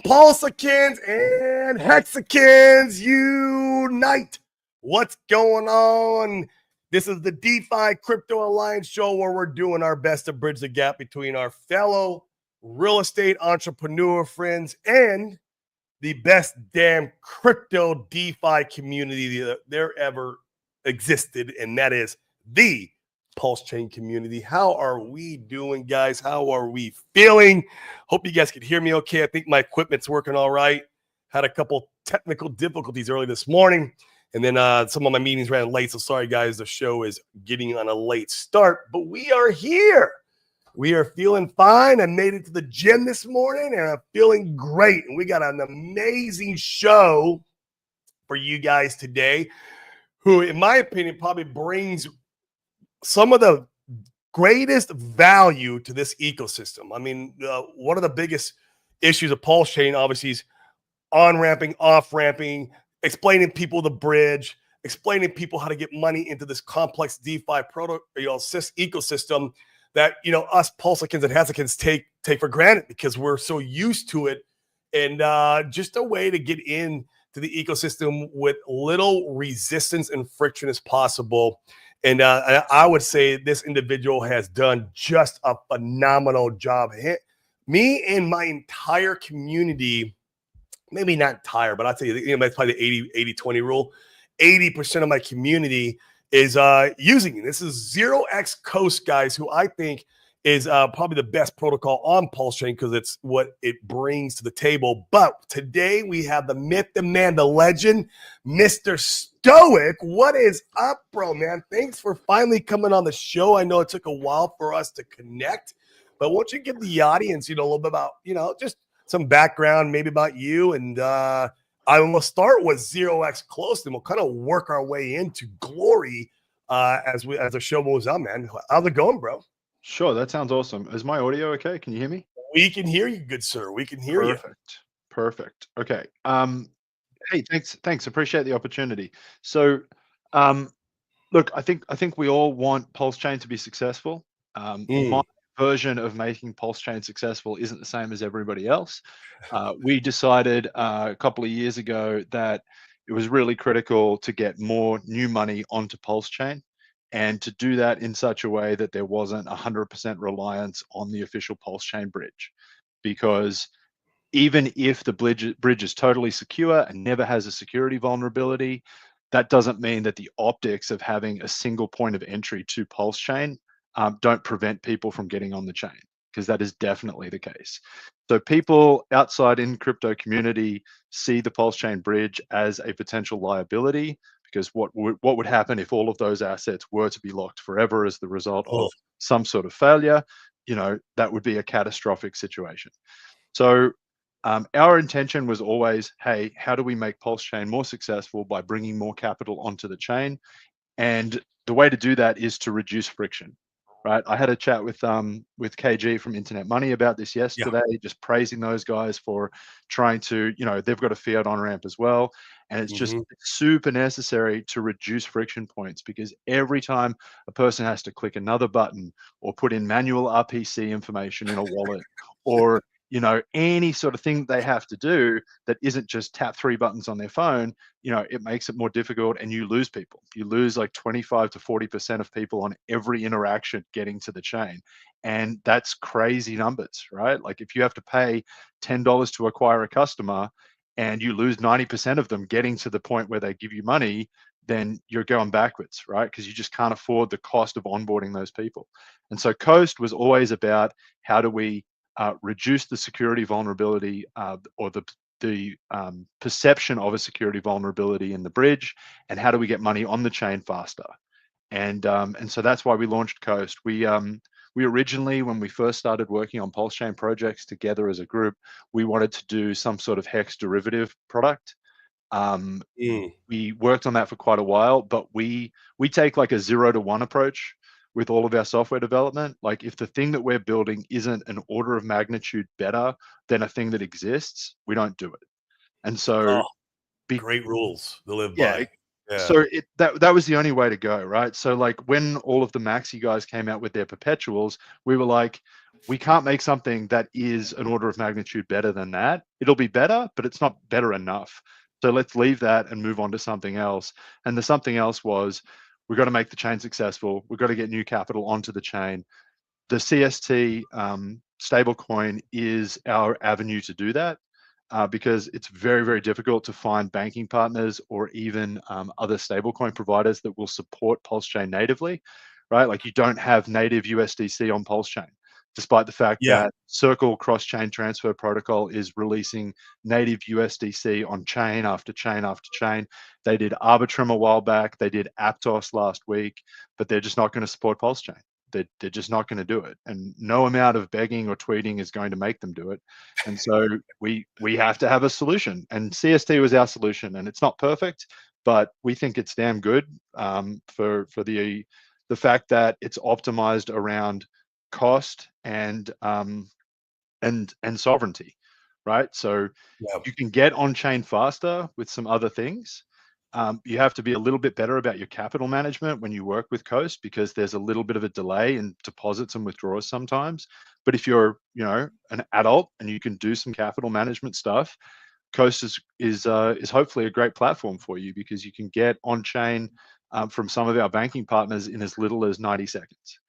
Pulsicans and Hexicans unite. What's going on? This is the DeFi Crypto Alliance show where we're doing our best to bridge the gap between our fellow real estate entrepreneur friends and the best damn crypto DeFi community that there ever existed, and that is the Pulse Chain community. How are we doing, guys? How are we feeling? Hope you guys can hear me okay. I think my equipment's working all right. Had a couple technical difficulties early this morning, and then some of my meetings ran late, so sorry, guys. The show is getting on a late start, but we are here. We are feeling fine. I made it to the gym this morning, and I'm feeling great. And we got an amazing show for you guys today, who, in my opinion, probably brings some of the greatest value to this ecosystem. I mean, one of the biggest issues of Pulse Chain, obviously, is on-ramping, off-ramping, explaining people the bridge, explaining people how to get money into this complex DeFi ecosystem that, us Pulsicans and Hexicans take for granted because we're so used to it, and just a way to get in to the ecosystem with little resistance and friction as possible. And I would say this individual has done just a phenomenal job. Me and my entire community, maybe not entire, but I'd say that's probably the 80-20 rule. 80% of my community is using it. This is 0x Coast, guys, who I think is probably the best protocol on Pulse Chain because it's what it brings to the table. But today we have the myth, the man, the legend, Mr. Stoic. What is up, bro, man? Thanks for finally coming on the show. I know it took a while for us to connect, but why don't you give the audience, a little bit about, just some background maybe about you, and I will start with 0x Close, and we'll kind of work our way into glory as the show moves on, man. How's it going, bro? Sure, that sounds awesome. Is my audio okay? Can you hear me? We can hear you, good sir. We can hear you. Perfect. Okay. Hey, thanks. Appreciate the opportunity. So, look, I think we all want Pulse Chain to be successful. My version of making Pulse Chain successful isn't the same as everybody else. We decided a couple of years ago that it was really critical to get more new money onto Pulse Chain, and to do that in such a way that there wasn't 100% reliance on the official Pulse Chain bridge. Because even if the bridge is totally secure and never has a security vulnerability, that doesn't mean that the optics of having a single point of entry to Pulse Chain don't prevent people from getting on the chain, because that is definitely the case. So people outside in crypto community see the Pulse Chain bridge as a potential liability, because what would happen if all of those assets were to be locked forever as the result of some sort of failure? That would be a catastrophic situation. So our intention was always, hey, how do we make Pulse Chain more successful by bringing more capital onto the chain? And the way to do that is to reduce friction, right? I had a chat with KG from Internet Money about this yesterday, just praising those guys for trying to, they've got a fiat on ramp as well. And it's just super necessary to reduce friction points, because every time a person has to click another button or put in manual RPC information in a wallet or any sort of thing they have to do that isn't just tap 3 buttons on their phone, it makes it more difficult, and you lose people. You lose like 25 to 40% of people on every interaction getting to the chain. And that's crazy numbers, right? Like if you have to pay $10 to acquire a customer and you lose 90% of them getting to the point where they give you money, then you're going backwards, right? Because you just can't afford the cost of onboarding those people. And so Coast was always about how do we reduce the security vulnerability or the perception of a security vulnerability in the bridge, and how do we get money on the chain faster? And so that's why we launched Coast. We originally, when we first started working on Pulse Chain projects together as a group, we wanted to do some sort of hex derivative product. We worked on that for quite a while, but we take like a 0 to 1 approach with all of our software development. Like if the thing that we're building isn't an order of magnitude better than a thing that exists, we don't do it. And so great rules to live by. Yeah. So that was the only way to go, right? So like when all of the Maxi guys came out with their perpetuals, we were like, we can't make something that is an order of magnitude better than that. It'll be better, but it's not better enough. So let's leave that and move on to something else. And the something else was, we've got to make the chain successful. We've got to get new capital onto the chain. The CST stablecoin is our avenue to do that, because it's very, very difficult to find banking partners or even other stablecoin providers that will support Pulse Chain natively, right? Like, you don't have native USDC on Pulse Chain, despite the fact Yeah. that Circle cross-chain transfer protocol is releasing native USDC on chain after chain after chain. They did Arbitrum a while back. They did Aptos last week, but they're just not going to support Pulse Chain. They're just not going to do it, and no amount of begging or tweeting is going to make them do it. And so we have to have a solution, and CST was our solution. And it's not perfect, but we think it's damn good, for the fact that it's optimized around cost and sovereignty, right? So Yeah. you can get on chain faster with some other things. You have to be a little bit better about your capital management when you work with Coast, because there's a little bit of a delay in deposits and withdrawals sometimes. But if you're, an adult and you can do some capital management stuff, Coast is hopefully a great platform for you, because you can get on chain from some of our banking partners in as little as 90 seconds.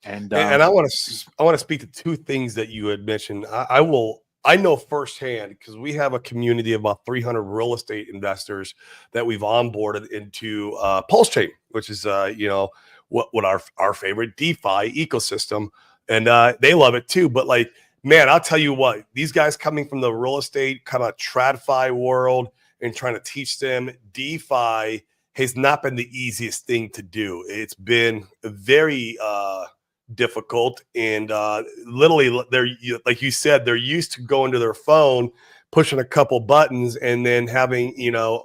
And And I want to speak to two things that you had mentioned. I know firsthand, because we have a community of about 300 real estate investors that we've onboarded into Pulse Chain, which is what our favorite DeFi ecosystem, and they love it too. But like, man, I'll tell you what, these guys coming from the real estate kind of TradFi world and trying to teach them DeFi has not been the easiest thing to do. It's been very difficult, and literally, they're, like you said, they're used to going to their phone, pushing a couple buttons, and then having,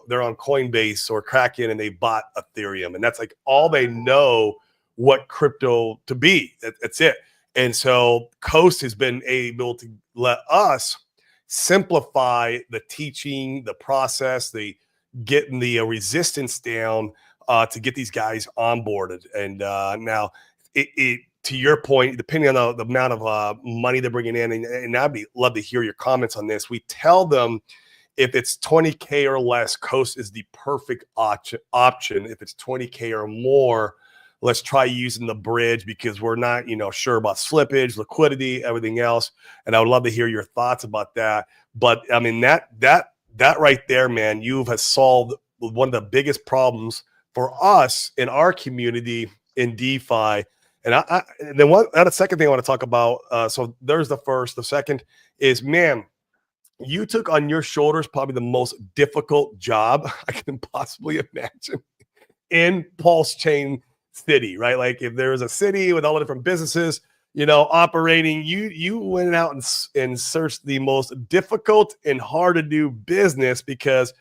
they're on Coinbase or Kraken and they bought Ethereum, and that's like all they know what crypto to be. That's it. And so Coast has been able to let us simplify the teaching, the process, the getting the resistance down, to get these guys onboarded. And now, it to your point, depending on the amount of money they're bringing in, and I'd love to hear your comments on this. We tell them, if it's 20K or less, Coast is the perfect option. If it's 20K or more, let's try using the bridge, because we're not, sure about slippage, liquidity, everything else. And I would love to hear your thoughts about that. But I mean, that right there, man, you have solved one of the biggest problems for us in our community in DeFi. And and then the second thing I want to talk about. So there's the first. The second is, man, you took on your shoulders probably the most difficult job I can possibly imagine in Pulse Chain City, right? Like, if there was a city with all the different businesses, operating, you went out and searched the most difficult and hard to do business, because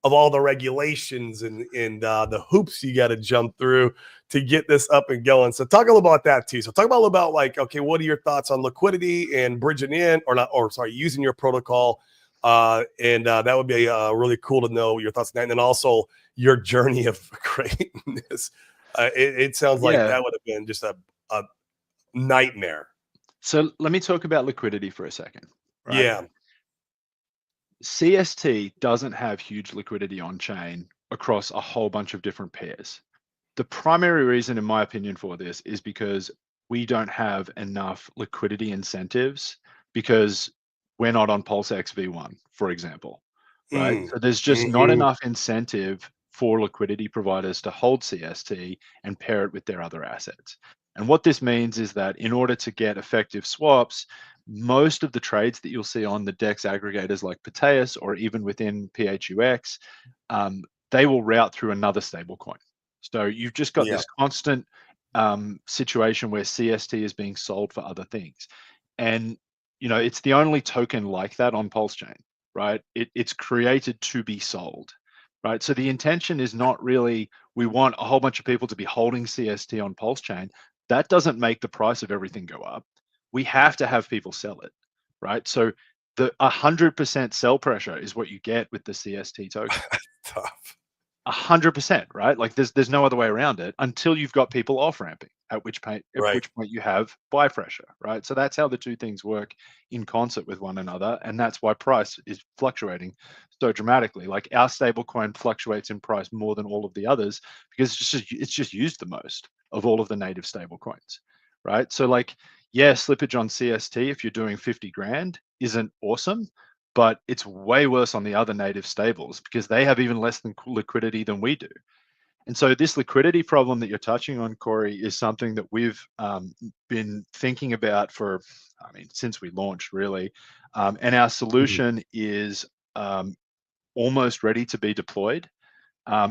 of all the regulations and the hoops you got to jump through to get this up and going. So talk a little about that too. So talk about a little about, like, okay, what are your thoughts on liquidity and bridging in, using your protocol? And that would be really cool to know your thoughts on that. And then also your journey of creating this. It sounds like yeah, that would have been just a nightmare. so let me talk about liquidity for a second, right? Yeah. CST doesn't have huge liquidity on chain across a whole bunch of different pairs. The primary reason, in my opinion, for this is because we don't have enough liquidity incentives, because we're not on PulseX V1, for example, right? Mm. So there's just not Hmm. enough incentive for liquidity providers to hold CST and pair it with their other assets. And what this means is that in order to get effective swaps, most of the trades that you'll see on the DEX aggregators like Pateus, or even within PHUX, they will route through another stablecoin. So you've just got Yeah. this constant situation where CST is being sold for other things. And it's the only token like that on Pulse Chain, right? It's created to be sold, right? So the intention is not really, we want a whole bunch of people to be holding CST on Pulse Chain. That doesn't make the price of everything go up. We have to have people sell it, right? So the 100% sell pressure is what you get with the CST token. Tough. 100%, right? Like there's no other way around it until you've got people off ramping, at Right. which point you have buy pressure, right? So that's how the two things work in concert with one another, and that's why price is fluctuating so dramatically. Like our stable coin fluctuates in price more than all of the others because it's just used the most of all of the native stable coins, right? So like, yeah, slippage on CST if you're doing 50 grand isn't awesome, but it's way worse on the other native stables because they have even less than liquidity than we do. And so this liquidity problem that you're touching on, Corey, is something that we've been thinking about for, I mean, since we launched, really. And our Mhm. solution is almost ready to be deployed.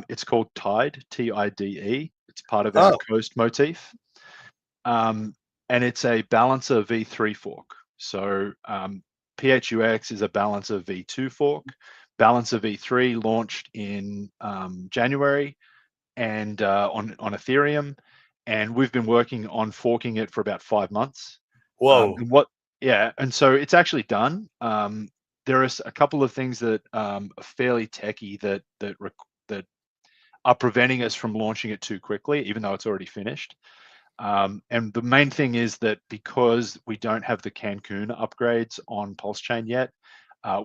It's called Tide, TIDE. It's part of our Oh, Coast motif. And it's a balancer V3 fork. So PHUX is a balancer V2 fork. Balancer V3 launched in January and on Ethereum, and we've been working on forking it for about 5 months. whoa. And what, yeah, and so it's actually done. There are a couple of things that are fairly techy that are preventing us from launching it too quickly, even though it's already finished. And the main thing is that because we don't have the Cancun upgrades on Pulse Chain yet,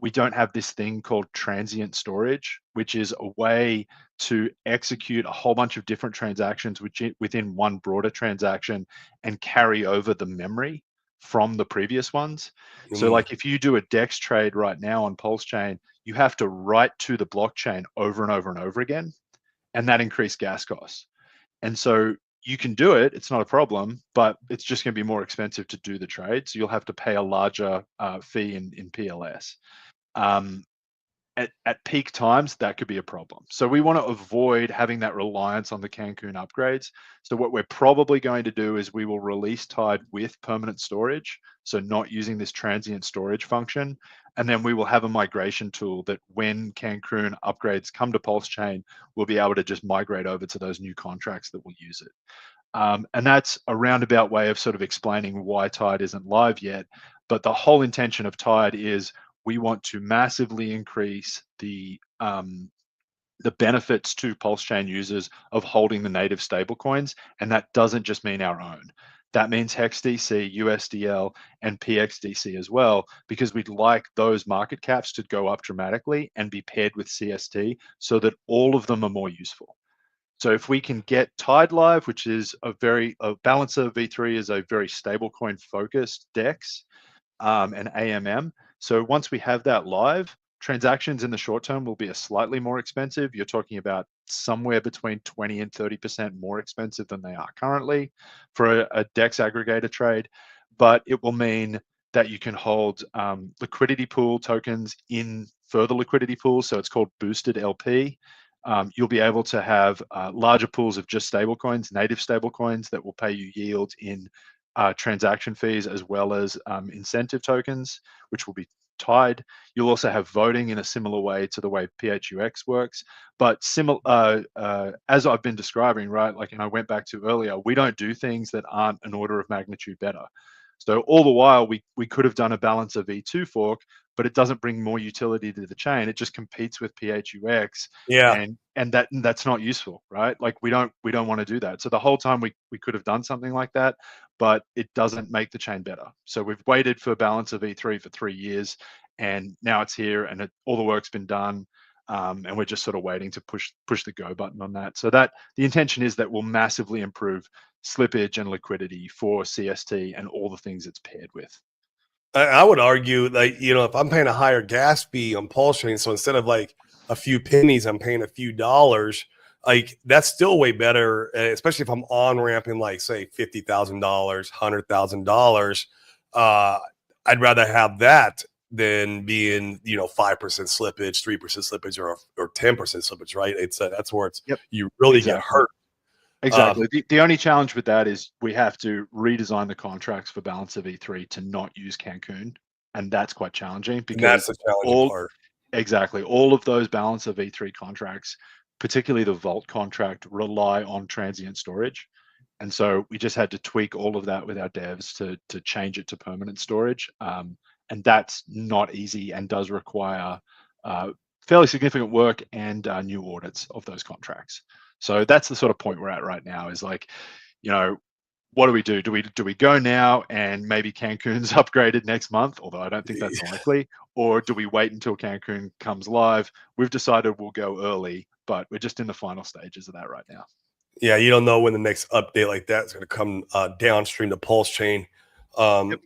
we don't have this thing called transient storage, which is a way to execute a whole bunch of different transactions within one broader transaction and carry over the memory from the previous ones. So, Mm, like if you do a DEX trade right now on Pulse Chain, you have to write to the blockchain over and over and over again, and that increased gas costs. And so you can do it, it's not a problem, but it's just going to be more expensive to do the trade. So you'll have to pay a larger fee in PLS. Um, at peak times, that could be a problem. So we want to avoid having that reliance on the Cancun upgrades. So what we're probably going to do is we will release Tide with permanent storage, so not using this transient storage function. And then we will have a migration tool that when Cancun upgrades come to Pulse Chain, we'll be able to just migrate over to those new contracts that will use it. And that's a roundabout way of sort of explaining why Tide isn't live yet. But the whole intention of Tide is we want to massively increase the benefits to Pulse Chain users of holding the native stablecoins, and that doesn't just mean our own. That means HEXDC, USDL, and PXDC as well, because we'd like those market caps to go up dramatically and be paired with CST so that all of them are more useful. So if we can get Tide live, which is a Balancer V3 is a very stablecoin focused DEX, and AMM. So once we have that live, transactions in the short term will be a slightly more expensive. You're talking about somewhere between 20 and 30% more expensive than they are currently for a DEX aggregator trade, but it will mean that you can hold liquidity pool tokens in further liquidity pools. So it's called boosted LP. You'll be able to have larger pools of just stablecoins, native stablecoins that will pay you yield in transaction fees as well as incentive tokens, which will be tied. You'll also have voting in a similar way to the way PHUX works. But as I've been describing, right, like, and I went back to earlier, we don't do things that aren't an order of magnitude better. So all the while, we could have done a balancer V2 fork, but it doesn't bring more utility to the chain. It just competes with PHUX, yeah. and that's not useful, right? Like we don't want to do that. So the whole time we could have done something like that, but it doesn't make the chain better. So we've waited for Balancer V3 for 3 years, and now it's here, and all the work's been done, and we're just sort of waiting to push the go button on that. So that the intention is that we'll massively improve slippage and liquidity for CST and all the things it's paired with. I would argue, like, if I'm paying a higher gas fee on Pulse Chain, so instead of like a few pennies, I'm paying a few dollars. Like that's still way better, especially if I'm on ramping like say $50,000, $100,000. Uh, I'd rather have that than being 5% slippage, 3% slippage, or 10% slippage. Right? That's where Yep, you really get exactly. hurt. Um, Exactly. The only challenge with that is we have to redesign the contracts for Balancer V3 to not use Cancun, and that's quite challenging and that's because the challenging all part. exactly all of those Balancer V3 contracts, particularly the Vault contract, rely on transient storage, and so we just had to tweak all of that with our devs to change it to permanent storage, and that's not easy and does require uh, fairly significant work and new audits of those contracts. So that's the sort of point we're at right now. Is like, you know, what do we do? Do we go now and maybe Cancun's upgraded next month? Although I don't think that's likely. Or do we wait until Cancun comes live? We've decided we'll go early, but we're just in the final stages of that right now. Yeah, you don't know when the next update like that is going to come downstream the Pulse chain. Yep.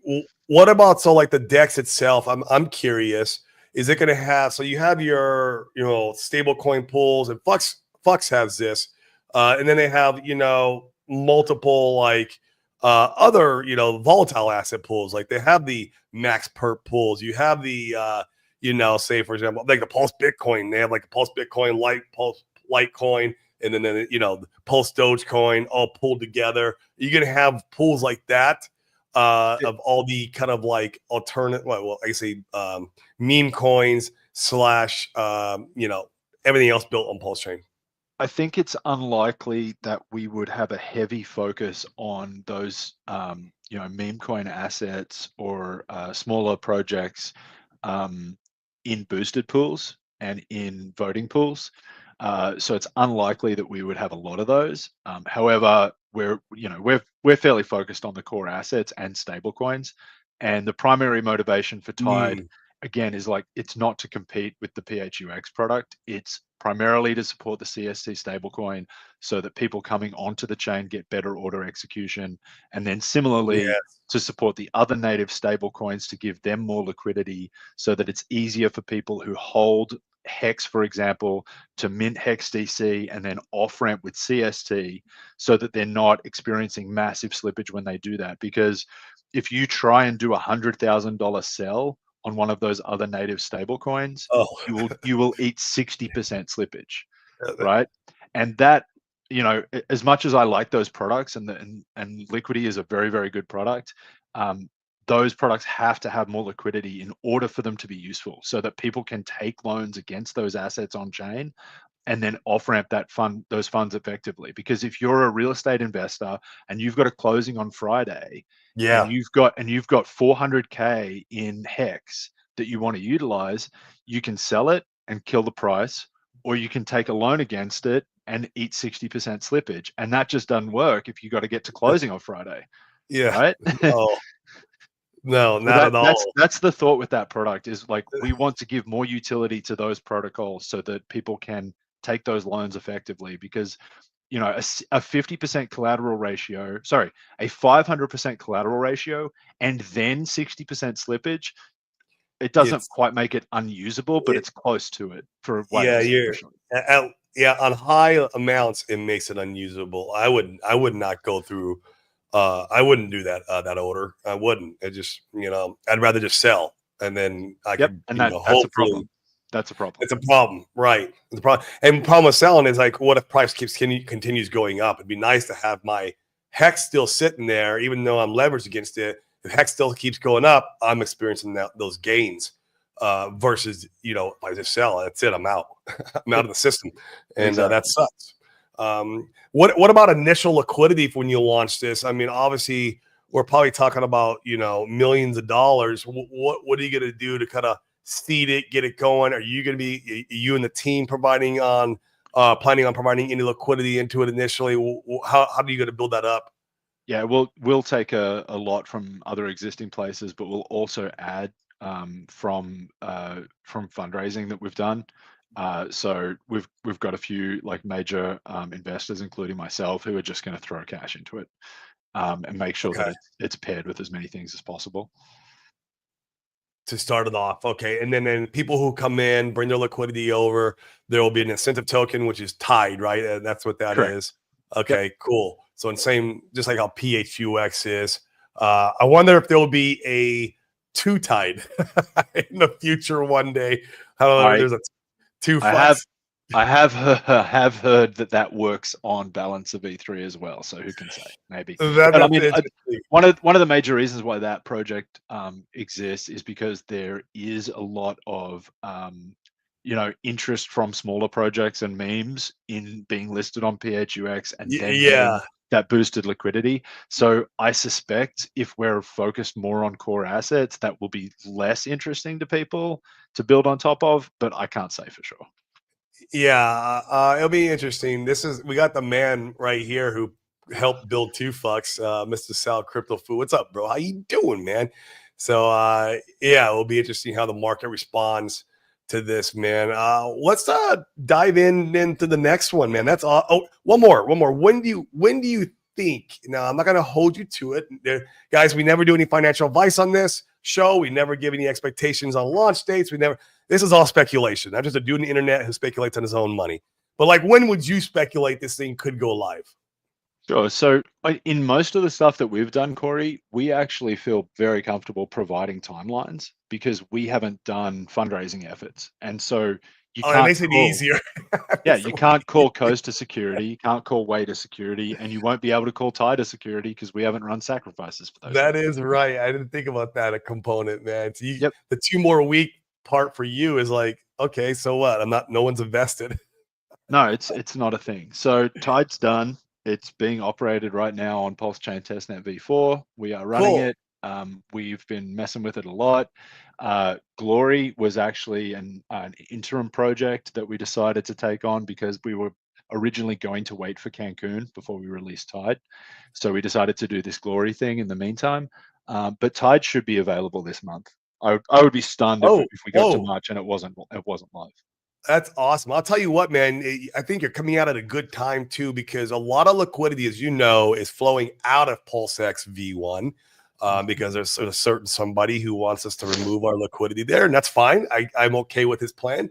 What about so like the Dex itself? I'm curious. Is it going to have so you have your stable coin pools and Flux has this, and then they have multiple like other volatile asset pools. Like they have the max perp pools. You have the say for example like the Pulse Bitcoin. They have like a Pulse Bitcoin, Pulse Litecoin, and then Pulse Dogecoin all pulled together. You're gonna have pools like that of all the kind of like alternate, well, I say meme coins slash everything else built on Pulse Chain. I think it's unlikely that we would have a heavy focus on those, meme coin assets or smaller projects in boosted pools and in voting pools. So it's unlikely that we would have a lot of those. However, we're fairly focused on the core assets and stable coins, and the primary motivation for Tide again is like it's not to compete with the PHUX product. It's primarily to support the CST stablecoin so that people coming onto the chain get better order execution, and then similarly to support the other native stablecoins to give them more liquidity so that it's easier for people who hold Hex, for example, to mint Hex DC and then off ramp with CST so that they're not experiencing massive slippage when they do that. Because if you try and do $100,000 sell on one of those other native stable coins, you will eat 60% slippage, right? And that, as much as I like those products and Liquidity is a very, very good product, those products have to have more liquidity in order for them to be useful so that people can take loans against those assets on chain and then off ramp those funds effectively. Because if you're a real estate investor and you've got a closing on Friday and you've got 400K in Hex that you want to utilize, you can sell it and kill the price, or you can take a loan against it and eat 60% slippage. And that just doesn't work if you got to get to closing on Friday. Right? No, not at all. That's the thought with that product is like we want to give more utility to those protocols so that people can take those loans effectively, because a 50% collateral ratio, sorry, a 500% collateral ratio and then 60% slippage, it doesn't quite make it unusable, but it's close to it for whales especially. On high amounts it makes it unusable. I would not go through I wouldn't do that order. I wouldn't. I just, I'd rather just sell and then I could, that's hopefully. a problem. That's a problem. It's a problem, right? It's a problem. And the problem with selling is like, what if price continues going up? It'd be nice to have my Hex still sitting there, even though I'm leveraged against it. If Hex still keeps going up, I'm experiencing those gains. Versus, if I just sell, that's it. I'm out. I'm out of the system, and that sucks. What about initial liquidity for when you launch this? I mean, obviously, we're probably talking about millions of dollars. What are you going to do to kind of seed it, get it going? Are you going to be you and the team planning on providing any liquidity into it initially? How are you going to build that up? Yeah, we'll take a lot from other existing places, but we'll also add from fundraising that we've done. So we've got a few like major investors, including myself, who are just going to throw cash into it and make sure that it's paired with as many things as possible. To start it off, okay, and then people who come in bring their liquidity over. There will be an incentive token, which is Tide, right? That's what that is. Okay, cool. So in same, just like how PHUX is. I wonder if there will be a two Tide in the future one day. There's a two Flux. I have heard that works on balance of E3 as well. So who can say? Maybe. But I mean, one of the major reasons why that project exists is because there is a lot of interest from smaller projects and memes in being listed on PHUX and then Yeah. getting that boosted liquidity. So I suspect if we're focused more on core assets, that will be less interesting to people to build on top of, but I can't say for sure. Yeah, it'll be interesting. We got the man right here who helped build Two Fucks, Mr. Sal Crypto Food. What's up, bro? How you doing, man? So yeah, it'll be interesting how the market responds to this, man. Let's dive into the next one, man. That's all. Oh, one more. When do you think? Now, I'm not gonna hold you to it, guys. We never do any financial advice on this show. We never give any expectations on launch dates. This is all speculation. I'm just a dude on the internet who speculates on his own money. But like, when would you speculate this thing could go live? Sure. So in most of the stuff that we've done, Corey, we actually feel very comfortable providing timelines because we haven't done fundraising efforts. And so you Oh, that can't makes it call, easier. yeah, you can't call Coast to security, you can't call Way to security, and you won't be able to call Tie to security because we haven't run sacrifices for those That yet. is right. I didn't think about that a component, man. So Yep. the 2 more week part for you is like, okay, so what? No one's invested. No, it's not a thing. So Tide's done. It's being operated right now on Pulse Chain Testnet v4. We are running Cool. it. We've been messing with it a lot. Glory was actually an interim project that we decided to take on because we were originally going to wait for Cancun before we released Tide. So we decided to do this Glory thing in the meantime. But Tide should be available this month. I would be stunned Oh, if we got to whoa. March and it wasn't live. That's awesome. I'll tell you what, man. I think you're coming out at a good time too, because a lot of liquidity, as you know, is flowing out of PulseX V1 because there's a certain somebody who wants us to remove our liquidity there, and that's fine. I'm okay with his plan,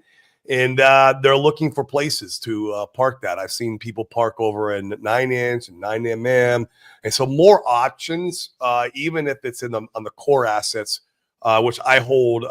and they're looking for places to park that. I've seen people park over in 9-inch and 9mm, and so more options, even if it's on the core assets, which I hold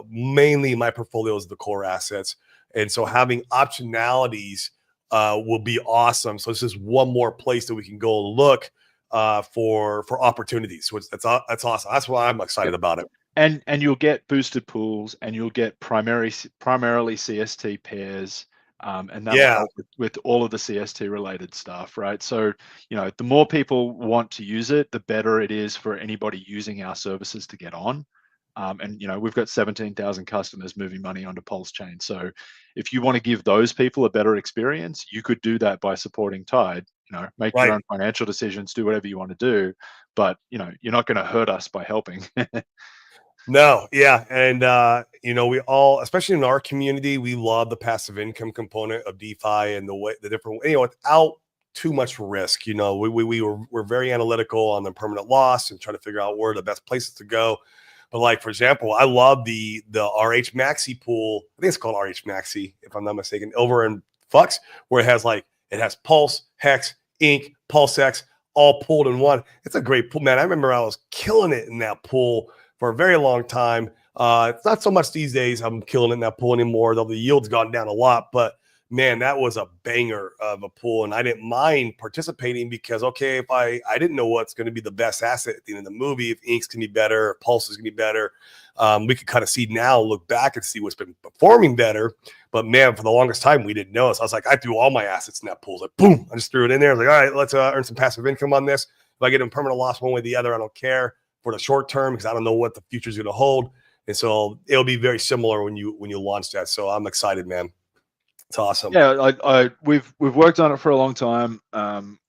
mainly my portfolio is the core assets. And so having optionalities will be awesome. So it's just one more place that we can go look for opportunities. Which that's awesome. That's why I'm excited about it. And you'll get boosted pools and you'll get primarily CST pairs, and that'll Yeah, help with all of the CST related stuff, right? So the more people want to use it, the better it is for anybody using our services to get on. And we've got 17,000 customers moving money onto Pulse Chain. So if you want to give those people a better experience, you could do that by supporting Tide. Make your right. own financial decisions, do whatever you want to do, but you're not going to hurt us by helping. No, yeah, and we all, especially in our community, we love the passive income component of DeFi and the different, without too much risk. We're very analytical on the permanent loss and trying to figure out where the best places to go. But like, for example, I love the RH Maxi pool. I think it's called RH Maxi, if I'm not mistaken, over in Fux, where it has Pulse, Hex, Ink, PulseX, all pooled in one. It's a great pool, man. I remember I was killing it in that pool for a very long time. It's not so much these days I'm killing it in that pool anymore, though the yield's gone down a lot. But man, that was a banger of a pool, and I didn't mind participating because, okay, if I didn't know what's going to be the best asset at the end of the movie, if Inks can be better, if Pulse is going to be better, we could kind of see now, look back and see what's been performing better. But man, for the longest time, we didn't know. So I was like, I threw all my assets in that pool. Like, boom, I just threw it in there. I was like, all right, let's earn some passive income on this. If I get a permanent loss one way or the other, I don't care for the short term because I don't know what the future is going to hold. And so it'll be very similar when you launch that. So I'm excited, man. It's awesome. Yeah, we've worked on it for a long time.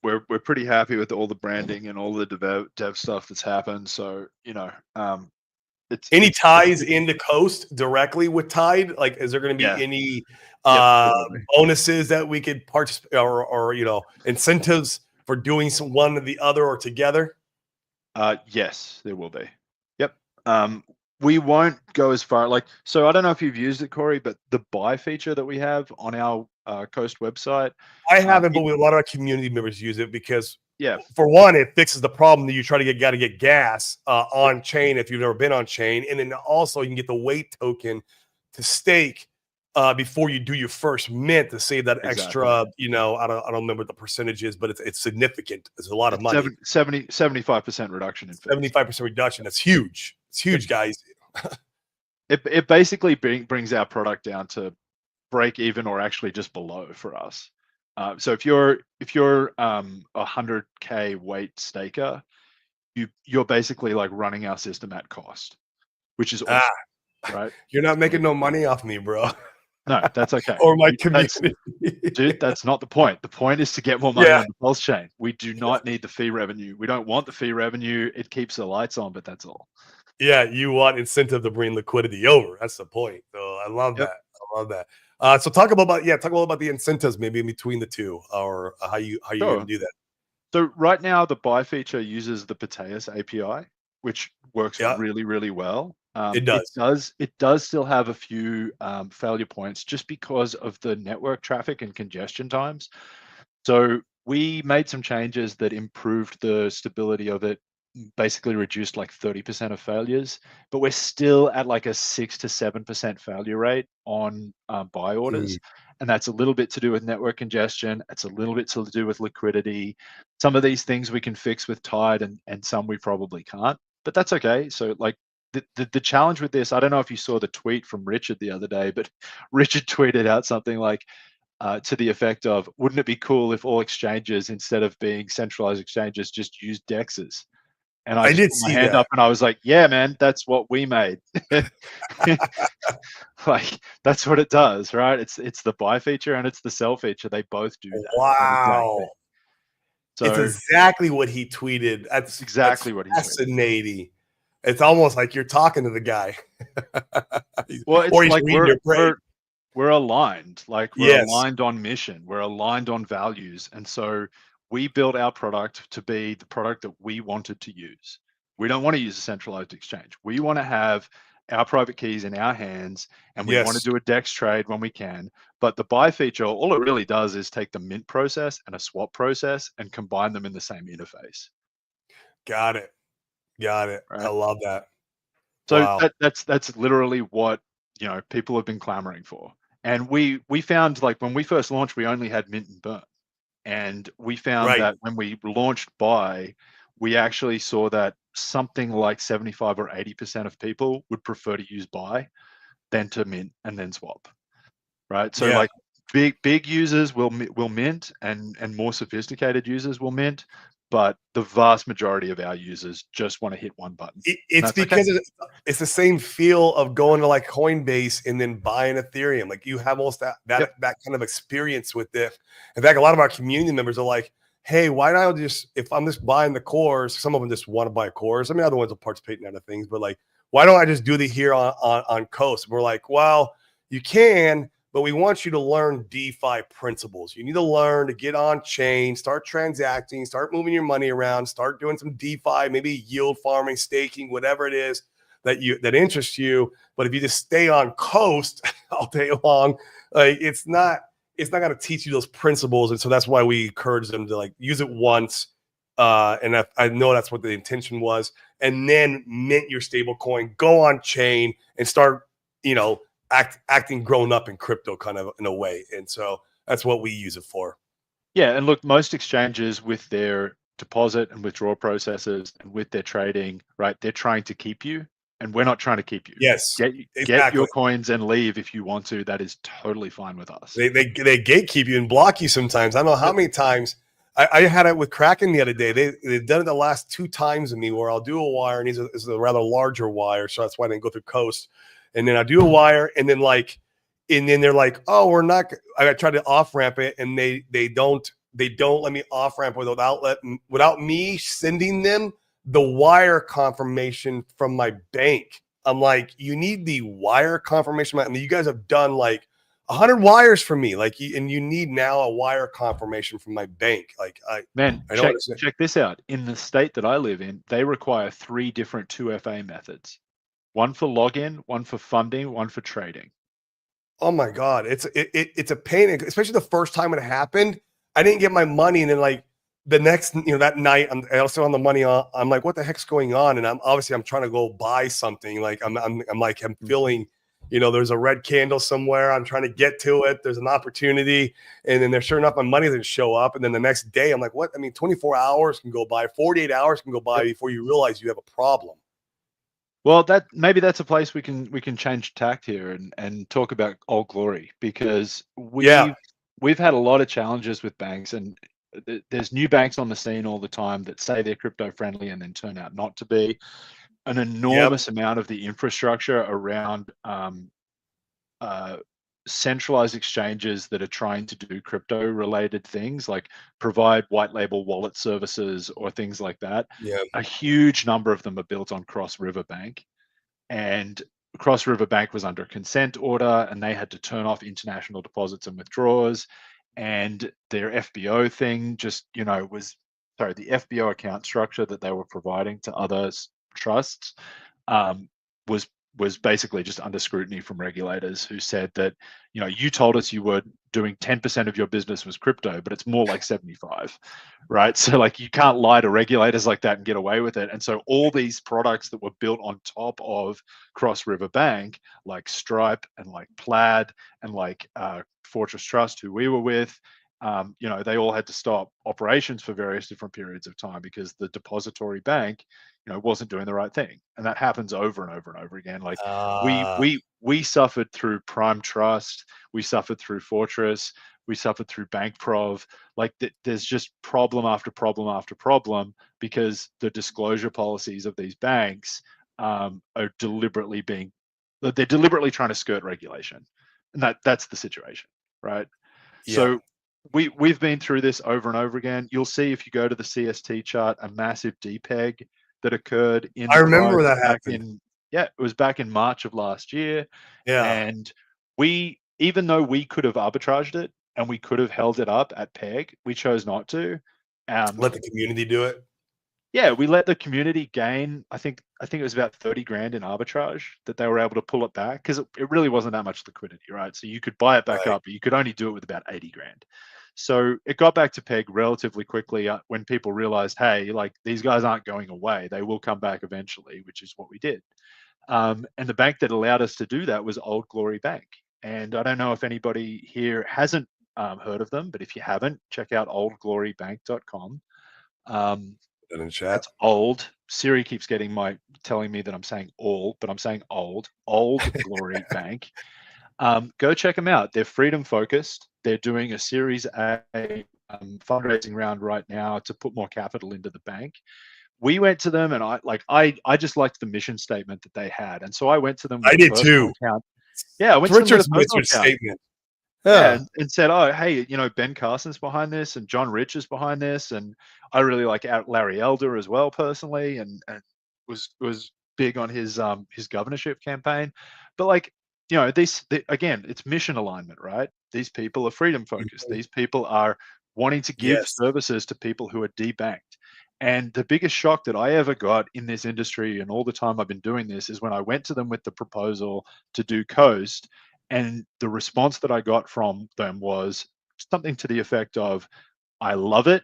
We're pretty happy with all the branding and all the dev stuff that's happened. So it's Any it's ties into Coast directly with Tide? Like, is there going to be yeah, any yep, there will be. bonuses that we could participate or incentives for doing one or the other or together? Yes, there will be. Yep. We won't go as far. So I don't know if you've used it, Corey, but the buy feature that we have on our Coast website. I haven't, but a lot of our community members use it because, Yeah. for one, it fixes the problem that you try to get gas on Yep. chain if you've never been on chain, and then also you can get the weight token to stake before you do your first mint to save that Exactly. extra. I don't remember the percentages, but it's significant. It's a lot of It's money. 75% reduction in fees. 75% reduction. That's huge. It's huge, guys. It basically brings our product down to break even or actually just below for us. So if you're a 100K weight staker, you're basically like running our system at cost, which is awesome, right? You're not making no money off me, bro. No, that's okay. Or my community. Dude, that's not the point. The point is to get more money on the Pulse chain. We do not need the fee revenue. We don't want the fee revenue. It keeps the lights on, but that's all. Yeah, you want incentive to bring liquidity over. That's the point. So I love that. I love that. So talk about the incentives maybe in between the two, or how you gonna do that. So right now the buy feature uses the Pateus API, which works really, really well. It does. It does still have a few failure points just because of the network traffic and congestion times. So we made some changes that improved the stability of it, basically reduced like 30% of failures, but we're still at like a 6 to 7% failure rate on buy orders. And that's a little bit to do with network congestion. It's a little bit to do with liquidity. Some of these things we can fix with Tide, and some we probably can't, but that's okay. So like the challenge with this, I don't know if you saw the tweet from Richard the other day, but Richard tweeted out something like, to the effect of, wouldn't it be cool if all exchanges, instead of being centralized exchanges, just used DEXs? And I just did put my see hand that. up and I was like, yeah, man, that's what we made. Like, that's what it does, right? It's the buy feature and it's the sell feature. They both do that. Wow. So it's exactly what he tweeted. That's exactly what he tweeted. Fascinating. It's almost like you're talking to the guy. Well, it's or he's like reading your brain. we're aligned. Like, we're aligned on mission. We're aligned on values. And so we built our product to be the product that we wanted to use. We don't want to use a centralized exchange. We want to have our private keys in our hands, and we want to do a DEX trade when we can. But the buy feature, all it really does is take the mint process and a swap process and combine them in the same interface. Got it. Right? I love that. So Wow. that's literally what, people have been clamoring for. And we found, like, when we first launched, we only had mint and burn. And we found that when we launched buy, we actually saw that something like 75 or 80% of people would prefer to use buy than to mint and then swap, right? So like big users will mint, and more sophisticated users will mint, but the vast majority of our users just want to hit one button. It's because it's the same feel of going to like Coinbase and then buying Ethereum. Like, you have almost that kind of experience with it. In fact, a lot of our community members are like, hey, why not just, if I'm just buying the cores, some of them just want to buy cores. I mean, other ones will participate in other things, but like, why don't I just do the here on Coast? We're like, well, you can, but we want you to learn DeFi principles. You need to learn to get on chain, start transacting, start moving your money around, start doing some DeFi, maybe yield farming, staking, whatever it is that interests you. But if you just stay on Coast all day long, like, it's not going to teach you those principles. And so that's why we encourage them to like use it once. And I know that's what the intention was. And then mint your stable coin, go on chain, and start, acting grown up in crypto kind of in a way. And so that's what we use it for. Yeah. And look, most exchanges with their deposit and withdrawal processes and with their trading, right, they're trying to keep you, and we're not trying to keep you. Yes. Get your coins and leave if you want to. That is totally fine with us. They gatekeep you and block you sometimes. I don't know how many times. I had it with Kraken the other day. They've done it the last 2 times with me, where I'll do a wire, and it's a rather larger wire, so that's why I didn't go through Coast. And then I do a wire, and then they're like, oh, we're not. I tried to off ramp it, and they don't let me off ramp without me sending them the wire confirmation from my bank. I'm like, you need the wire confirmation. I mean, you guys have done like 100 wires for me, like, and you need now a wire confirmation from my bank. Like, I don't check this out. In the state that I live in, they require 3 different 2FA methods: one for login, one for funding, one for trading. Oh my God, it's a pain, especially the first time it happened. I didn't get my money, and then like the next, that night, I'm also on the money. I'm like, what the heck's going on? And I'm trying to go buy something. Like I'm feeling, there's a red candle somewhere. I'm trying to get to it. There's an opportunity. And then sure enough, my money didn't show up. And then the next day I'm like, what? I mean, 24 hours can go by, 48 hours can go by before you realize you have a problem. Well, that maybe that's a place we can change tact here and talk about Old Glory, because Yeah. we've had a lot of challenges with banks, and there's new banks on the scene all the time that say they're crypto friendly and then turn out not to be. An Yep. enormous amount of the infrastructure around uh, centralized exchanges that are trying to do crypto related things, like provide white label wallet services or things like that. Yeah. A huge number of them are built on Cross River Bank, and Cross River Bank was under consent order, and they had to turn off international deposits and withdrawals. And their FBO thing just, was, sorry, the FBO account structure that they were providing to other trusts um, was was basically just under scrutiny from regulators, who said that, you told us you were doing 10% of your business was crypto, but it's more like 75, right? So like, you can't lie to regulators like that and get away with it. And so all these products that were built on top of Cross River Bank, like Stripe and like Plaid and like Fortress Trust, who we were with, they all had to stop operations for various different periods of time because the depository bank, wasn't doing the right thing. And that happens over and over and over again. Like, we Ah, we we suffered through Prime Trust, we suffered through Fortress, we suffered through Bankprov. Like, there's just problem after problem after problem, because the disclosure policies of these banks are deliberately they're deliberately trying to skirt regulation, and that's the situation, right? yeah. So we've been through this over and over again. You'll see, if you go to the CST chart, a massive depeg that occurred in I the remember price that back happened. in, yeah, it was back in March of last year. Yeah. And even though we could have arbitraged it and we could have held it up at peg, we chose not to. Let the community do it. Yeah, we let the community gain. I think it was about 30 grand in arbitrage that they were able to pull it back, because it really wasn't that much liquidity, right? So you could buy it back Right. up, but you could only do it with about 80 grand. So it got back to peg relatively quickly, when people realized, hey, like, these guys aren't going away. They will come back eventually, which is what we did. And the bank that allowed us to do that was Old Glory Bank. And I don't know if anybody here hasn't heard of them, but if you haven't, check out oldglorybank.com. Um, Put it in chat. that's old. Siri keeps telling me that I'm saying all, but I'm saying Old Glory Bank. Go check them out. They're freedom focused. They're doing a Series A fundraising round right now to put more capital into the bank. We went to them, and I just liked the mission statement that they had, and so I went to them with I a did too. personal account. Yeah, I It's went to them with a Richard's personal mission account. statement. Yeah, Yeah. and said, "Oh, hey, Ben Carson's behind this, and John Rich is behind this, and I really like Larry Elder as well personally, and was big on his governorship campaign." But like, again, it's mission alignment, right? These people are freedom focused. Mhm. These people are wanting to give Yes. services to people who are debanked. And the biggest shock that I ever got in this industry, and all the time I've been doing this, is when I went to them with the proposal to do Coast, and the response that I got from them was something to the effect of, I love it.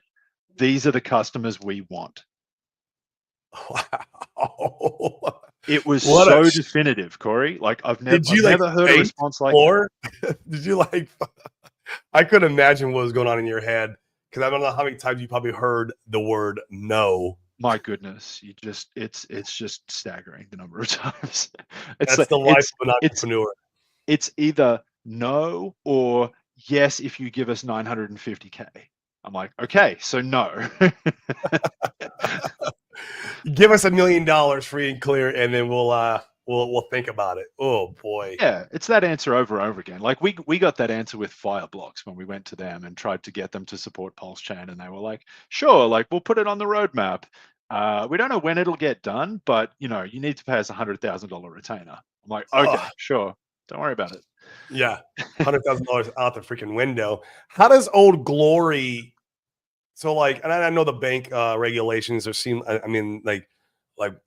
These are the customers we want. Wow. It was What a so definitive, Corey. Like, did I've you like never heard a faint response like it. or did you like I could imagine what was going on in your head because I don't know how many times you probably heard the word no. My goodness, it's just staggering the number of times. It's That's like the life of an entrepreneur. it's either no or yes if you give us 950K. I'm like, okay, so no. Give us $1 million free and clear, and then we'll think about it. Oh boy. Yeah, it's that answer over and over again. Like, we got that answer with Fireblocks when we went to them and tried to get them to support Pulse Chain, and they were like, "Sure, like, we'll put it on the roadmap. We don't know when it'll get done, but you need to pay us $100,000 retainer." I'm like, Oh, "Okay, sure, don't worry about it." yeah. $100,000 out the freaking window. How does Old Glory so like, and I know the bank regulations are seem. I mean, like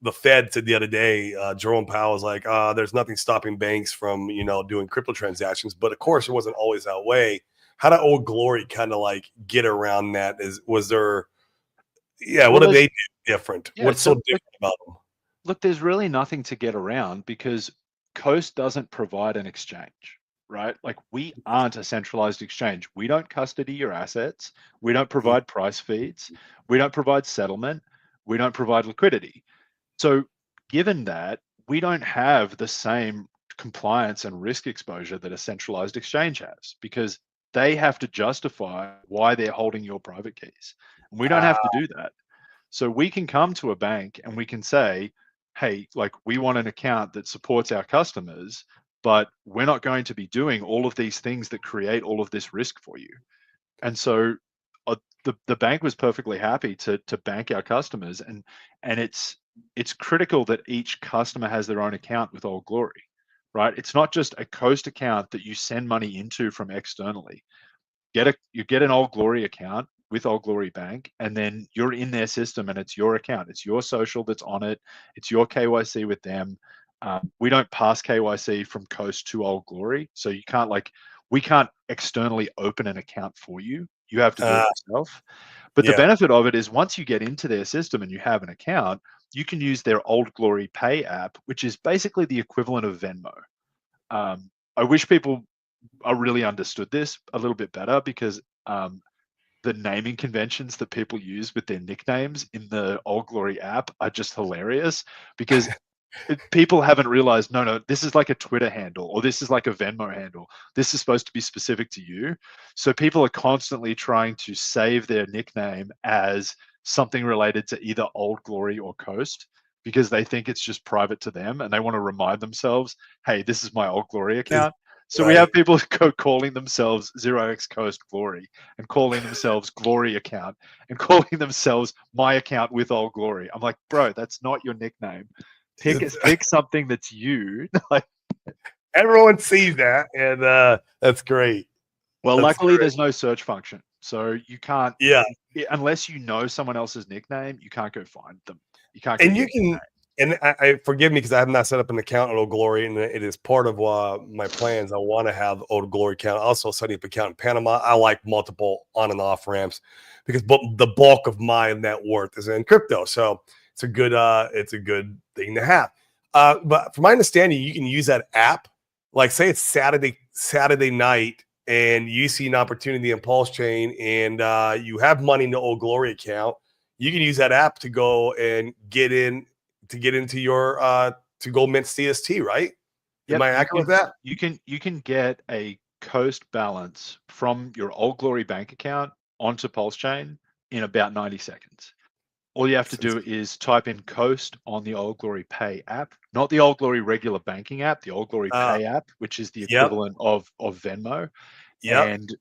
the Fed said the other day, Jerome Powell was like, "There's nothing stopping banks from doing crypto transactions." But of course, it wasn't always that way. How did Old Glory kind of like get around that? Was there? Yeah, what Well, did they do different? yeah, What's so so different about them? look, there's really nothing to get around, because Coast doesn't provide an exchange, right? Like, we aren't a centralized exchange. We don't custody your assets. We don't Mm, provide price feeds. We don't provide settlement. We don't provide liquidity. So, given that, we don't have the same compliance and risk exposure that a centralized exchange has, because they have to justify why they're holding your private keys. And we don't have to do that. So we can come to a bank and we can say, hey, like, we want an account that supports our customers, but we're not going to be doing all of these things that create all of this risk for you. And so the bank was perfectly happy to bank our customers, and it's critical that each customer has their own account with Old Glory, right? It's not just a Coast account that you send money into from externally. You get an Old Glory account with Old Glory Bank, and then you're in their system and it's your account. It's your social that's on it. It's your KYC with them. We don't pass KYC from Coast to Old Glory, so you can't, like, we can't externally open an account for you. You have to do it yourself. But the Yeah. benefit of it is, once you get into their system and you have an account, you can use their Old Glory Pay app, which is basically the equivalent of Venmo. I wish people really understood this a little bit better, because the naming conventions that people use with their nicknames in the Old Glory app are just hilarious, because people haven't realized, no, this is like a Twitter handle, or this is like a Venmo handle. This is supposed to be specific to you. So people are constantly trying to save their nickname as something related to either Old Glory or Coast, because they think it's just private to them, and they want to remind themselves, hey, this is my Old Glory account. So we have people calling themselves 0x Coast Glory, and calling themselves Glory account, and calling themselves my account with Old Glory. I'm like, bro, that's not your nickname. Pick something that's you. Like, everyone sees that, and that's great. well, That's luckily great. there's no search function, so you can't. Yeah, Unless you know someone else's nickname, you can't go find them. You can't go and you get their can. name. And I forgive me because I have not set up an account at Old Glory, and it is part of my plans. I want to have Old Glory account. Also setting up account in Panama. I like multiple on and off ramps because the bulk of my net worth is in crypto. So it's a good thing to have. But from my understanding, you can use that app. Like, say it's Saturday night, and you see an opportunity in Pulse Chain, and you have money in the Old Glory account. You can use that app to go and get into your to go mint CST, right? Am Yep, I accurate with that? you can get a Coast balance from your Old Glory bank account onto Pulse Chain in about 90 seconds. All you have to do is type in Coast on the Old Glory Pay app, not the Old Glory regular banking app, the Old Glory Pay app, which is the Yep, equivalent of Venmo, yep. and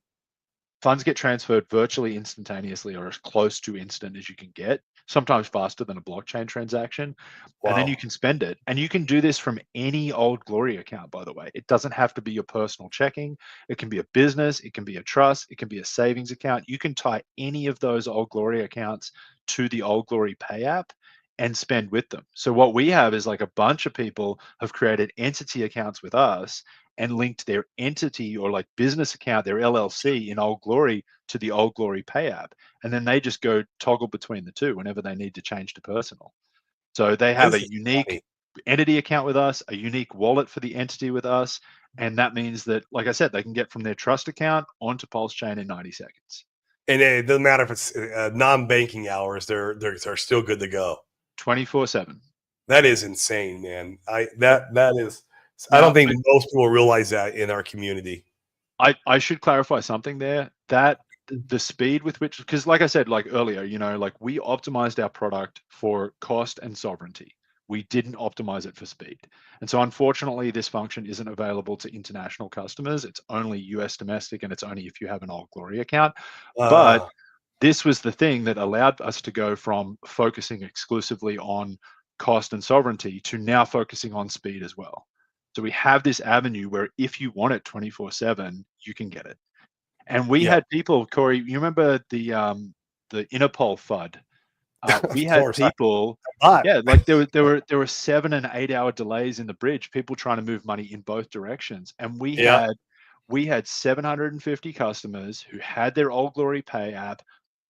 funds get transferred virtually instantaneously, or as close to instant as you can get, sometimes faster than a blockchain transaction. And then Wow. you can spend it. And you can do this from any Old Glory account, by the way. It doesn't have to be your personal checking. It can be a business, it can be a trust, it can be a savings account. You can tie any of those Old Glory accounts to the Old Glory Pay app and spend with them. So what we have is, like, a bunch of people have created entity accounts with us and linked their entity, or like business account, their LLC in Old Glory, to the Old Glory Pay app. And then they just go toggle between the two whenever they need to change to personal. So they have This a is unique funny. entity account with us, a unique wallet for the entity with us. And that means that, like I said, they can get from their trust account onto Pulse Chain in 90 seconds. And it doesn't matter if it's non-banking hours; they're still good to go. 24/7. That is insane, man. That is. I don't Now, think most people realize that in our community. I should clarify something there, that the speed with which, because like I said, like earlier, like, we optimized our product for cost and sovereignty. We didn't optimize it for speed. And so unfortunately, this function isn't available to international customers. It's only US domestic, and it's only if you have an Old Glory account. But Uh, this was the thing that allowed us to go from focusing exclusively on cost and sovereignty to now focusing on speed as well. So we have this avenue where if you want it 24/7, you can get it. And we yeah, had people, Corey, you remember the Interpol FUD? We of had course. people, But yeah, like there were 7 and 8 hour delays in the bridge, people trying to move money in both directions. And yeah, we had 750 customers who had their Old Glory Pay app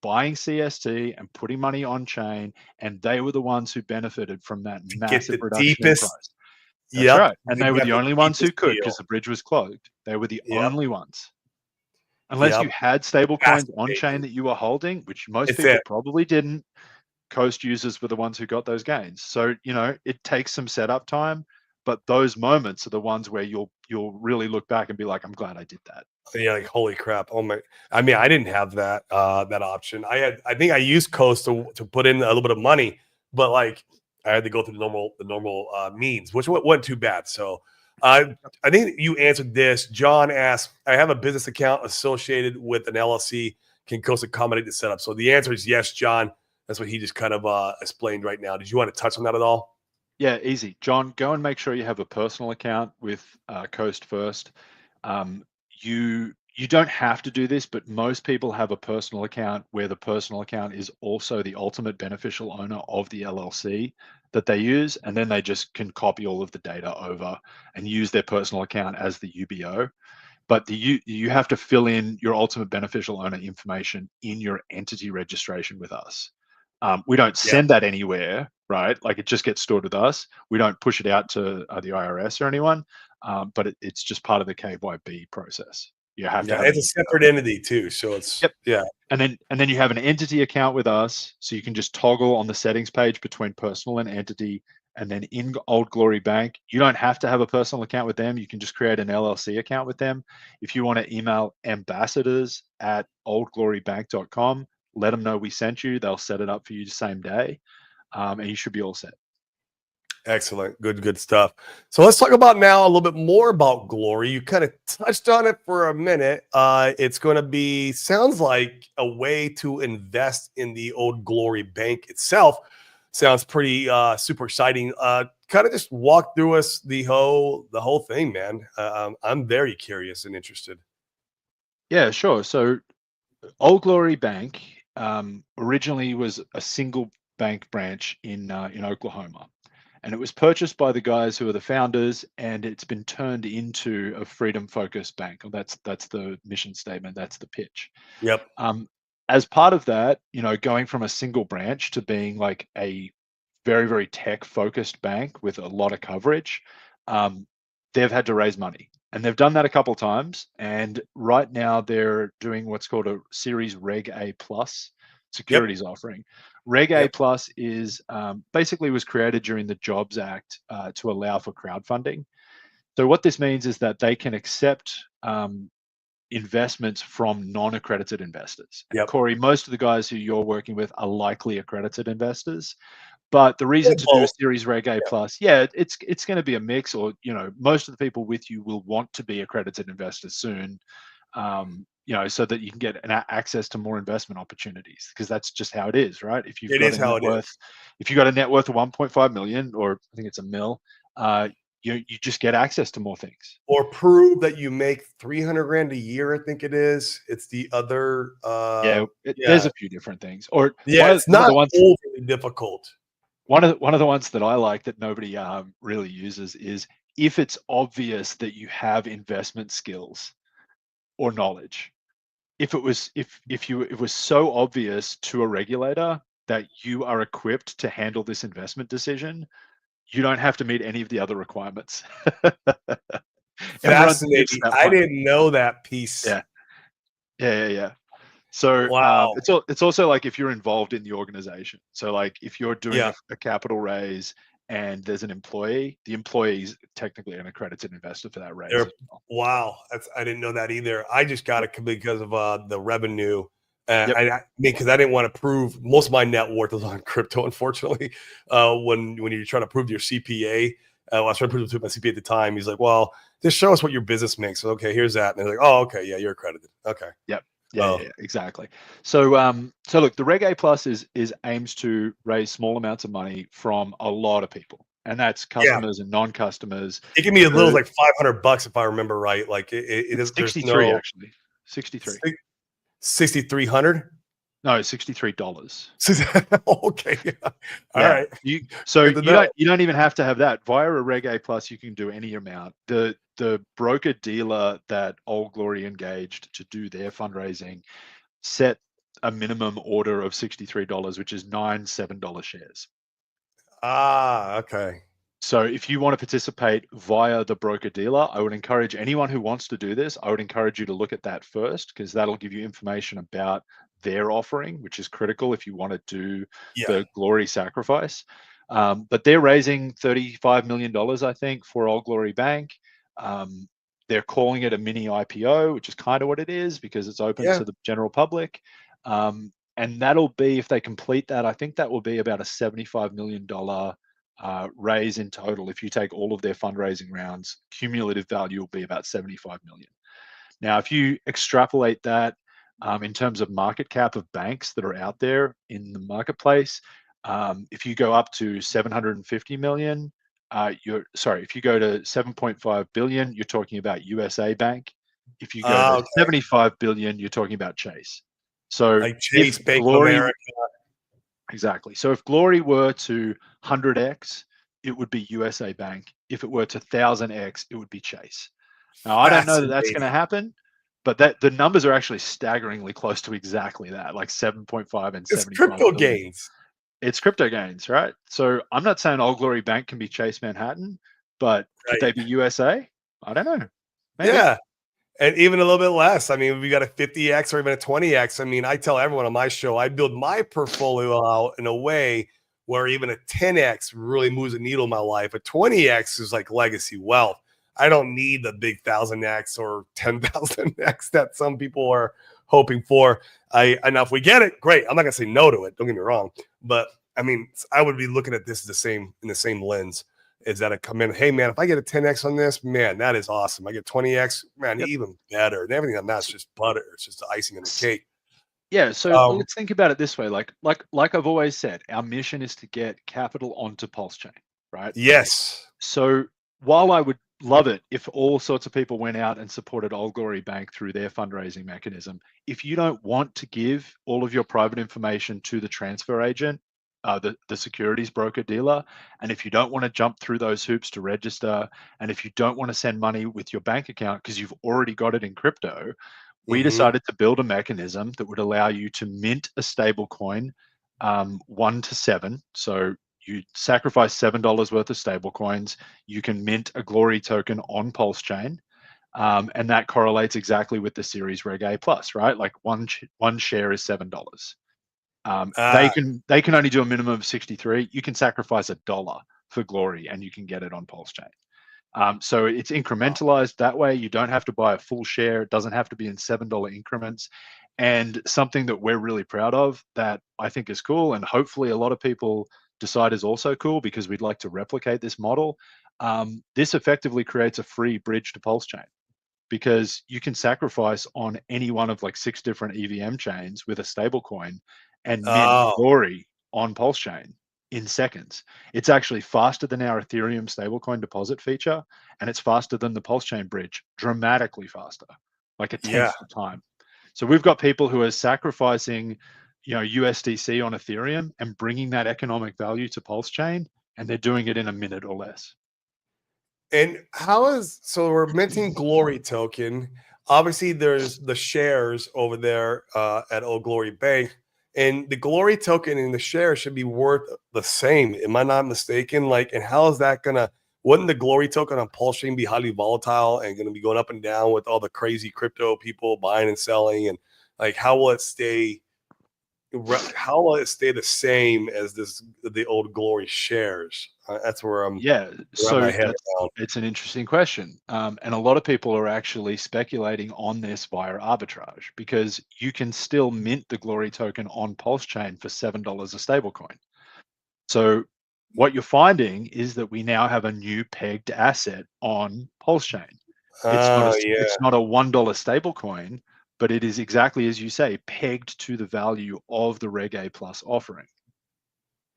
buying CST and putting money on chain, and they were the ones who benefited from that to get massive the reduction in deepest. price. That's Yep, right. And they they were got the the only ones who deepest could, because deal. the bridge was closed. They were the Yep, only ones. Unless you yep. had stable coins Fast on chain paced. that you were holding, which most It's people it. probably didn't, Coast users were the ones who got those gains. So, it takes some setup time, but those moments are the ones where you'll really look back and be like, I'm glad I did that. Yeah, like holy crap. Oh my, I mean, I didn't have that option. I think I used Coast to put in a little bit of money, but like I had to go through the normal means, which wasn't too bad. So I think you answered this. John asked, I have a business account associated with an LLC. Can Coast accommodate the setup? So the answer is yes, John. That's what he just kind of explained right now. Did you want to touch on that at all? Yeah, easy. John, go and make sure you have a personal account with Coast first. You don't have to do this, but most people have a personal account where the personal account is also the ultimate beneficial owner of the LLC that they use, and then they just can copy all of the data over and use their personal account as the UBO. But you have to fill in your ultimate beneficial owner information in your entity registration with us. We don't Yeah. send that anywhere, right? Like it just gets stored with us. We don't push it out to the IRS or anyone, but it's just part of the KYB process. You have to Yeah. have a It's a separate entity too. So it's, Yep. yeah. And then you have an entity account with us, so you can just toggle on the settings page between personal and entity. And then in Old Glory Bank, you don't have to have a personal account with them. You can just create an LLC account with them. If you want to email ambassadors@oldglorybank.com, let them know we sent you. They'll set it up for you the same day, and you should be all set. Excellent. Good stuff. So let's talk about now a little bit more about Glory. You kind of touched on it for a minute. It's going to be, sounds like a way to invest in the Old Glory Bank itself. Sounds pretty super exciting. Kind of just walk through us the whole thing, man. I'm very curious and interested. Yeah, sure. So Old Glory Bank originally was a single bank branch in Oklahoma, and it was purchased by the guys who are the founders, and it's been turned into a freedom-focused bank. That's the mission statement. That's the pitch. Yep. Um, as part of that, going from a single branch to being like a very, very tech-focused bank with a lot of coverage, um, they've had to raise money. And they've done that a couple of times. And right now they're doing what's called a Series Reg A plus Yep. securities offering. Reg A Yep. plus is basically was created during the Jobs Act to allow for crowdfunding. So what this means is that they can accept investments from non-accredited investors. And Yep. Corey, most of the guys who you're working with are likely accredited investors. But the Or reason to do a both. Series Reg A Yeah. plus, yeah, it's going to be a mix, or most of the people with you will want to be accredited investors soon, so that you can get access to more investment opportunities, because that's just how it is, right? If you've It got is a how net it worth, is. if you've got a net worth of 1.5 million, or I think it's a mil, you just get access to more things. Or prove that you make 300 grand a year. I think it is. It's the other. Yeah, there's Yeah. a few different things. Or Yeah. It's one of not the ones overly difficult. one of the ones that I like that nobody really uses is, if it's obvious that you have investment skills or knowledge. If it was so obvious to a regulator that you are equipped to handle this investment decision, you don't have to meet any of the other requirements. Everyone skips Fascinating. that I one. didn't know that piece. Yeah, yeah. So Wow. it's also like if you're involved in the organization. So like if you're doing Yeah. a capital raise and there's an employee, the employee is technically an accredited investor for that raise They're as well. wow. I didn't know that either. I just got Yep. it because of the revenue. Yep. I mean, because I didn't want to prove most of my net worth is on crypto. Unfortunately, when you're trying to prove your CPA, I was trying to prove to my CPA at the time. He's like, "Well, just show us what your business makes." So, okay, here's that. And they're like, "Oh, okay, yeah, you're accredited." Okay. Yep. Oh, Yeah, exactly. So look, the Reg A Plus is aims to raise small amounts of money from a lot of people, and that's yeah. customers and non-customers. It can be as little as The like $500 if I remember right. Like it It's is. There's 63 no actually. 63. 6,300. No, $63. Okay. All Yeah. right. So Good to know. you don't even have to have that. Via a Reg A Plus, you can do any amount. The broker dealer that Old Glory engaged to do their fundraising set a minimum order of $63, which is 9 $7 shares. Ah, okay. So if you want to participate via the broker dealer, I would encourage anyone who wants to do this, I would encourage you to look at that first, because that'll give you information about their offering, which is critical if you want to do Yeah. the glory sacrifice. But they're raising $35 million, I think, for Old Glory Bank. They're calling it a mini IPO, which is kind of what it is because it's open Yeah. to the general public. And that'll be, if they complete that, I think that will be about a $75 million raise in total. If you take all of their fundraising rounds, cumulative value will be about 75 million. Now, if you extrapolate that in terms of market cap of banks that are out there in the marketplace, if you go up to 750 million, if you go to 7.5 billion, you're talking about USA Bank. If you go to Okay. 75 billion, you're talking about Chase. So Like if Chase, Bank of Glory, America. exactly. So if Glory were to 100x, it would be USA Bank. If it were to 1000x, it would be Chase. Now, I don't know that that's going to Fascinating. happen, but that the numbers are actually staggeringly close to exactly that, like 7.5 and It's 75 crypto billion. gains. It's crypto gains, right? So I'm not saying Old Glory Bank can be Chase Manhattan, but could Right. they be USA? I don't know. Maybe. Yeah. And even a little bit less. I mean, we got a 50x or even a 20x. I mean, I tell everyone on my show, I build my portfolio out in a way where even a 10x really moves a needle in my life. A 20x is like legacy wealth. I don't need the big 1000x or 10,000x that some people are hoping for. And if we get it, great. I'm not gonna say no to it. Don't get me wrong, but I mean, I would be looking at this in the same lens. Is that a come in? Hey man, if I get a 10x on this, man, that is awesome. I get 20x, man, Yep. even better. And everything on that's just butter. It's just the icing on the cake. Yeah, so Um, let's think about it this way. Like I've always said, our mission is to get capital onto Pulse Chain, right? yes. So while I would love it if all sorts of people went out and supported Old Glory Bank through their fundraising mechanism, if you don't want to give all of your private information to the transfer agent, the securities broker dealer, and if you don't want to jump through those hoops to register, and if you don't want to send money with your bank account because you've already got it in crypto, we Mm-hmm. decided to build a mechanism that would allow you to mint a stable coin 1 to 7. So you sacrifice $7 worth of stable coins, you can mint a glory token on Pulse Chain. And that correlates exactly with the series Reg A plus, right? Like one share is $7. They Ah, can only do a minimum of 63. You can sacrifice $1 for glory and you can get it on Pulse Chain. So it's incrementalized that way. You don't have to buy a full share. It doesn't have to be in $7 increments. And something that we're really proud of that I think is cool, and hopefully a lot of people decide is also cool because we'd like to replicate this model. This effectively creates a free bridge to Pulse Chain because you can sacrifice on any one of like 6 different EVM chains with a stable coin and mint oh, glory on Pulse Chain in seconds. It's actually faster than our Ethereum stablecoin deposit feature, and it's faster than the Pulse Chain bridge, dramatically faster, like a yeah. tenth the time. So we've got people who are sacrificing, USDC on Ethereum and bringing that economic value to Pulse Chain, and they're doing it in a minute or less. And so we're minting Glory token. Obviously, there's the shares over there at Old Glory Bank, and the Glory token and the shares should be worth the same. Am I not mistaken? Like, and how is that gonna? Wouldn't the Glory token on Pulse Chain be highly volatile and going to be going up and down with all the crazy crypto people buying and selling? And like, how will it stay? How will it stay the same as the Old Glory shares? That's where I'm Yeah, wrap my so head that's around. it's an interesting question, and a lot of people are actually speculating on this via arbitrage because you can still mint the Glory token on Pulse Chain for $7 a stablecoin. So what you're finding is that we now have a new pegged asset on Pulse Chain. Oh yeah. It's not a $1 stablecoin, but it is exactly as you say, pegged to the value of the Reg A plus offering.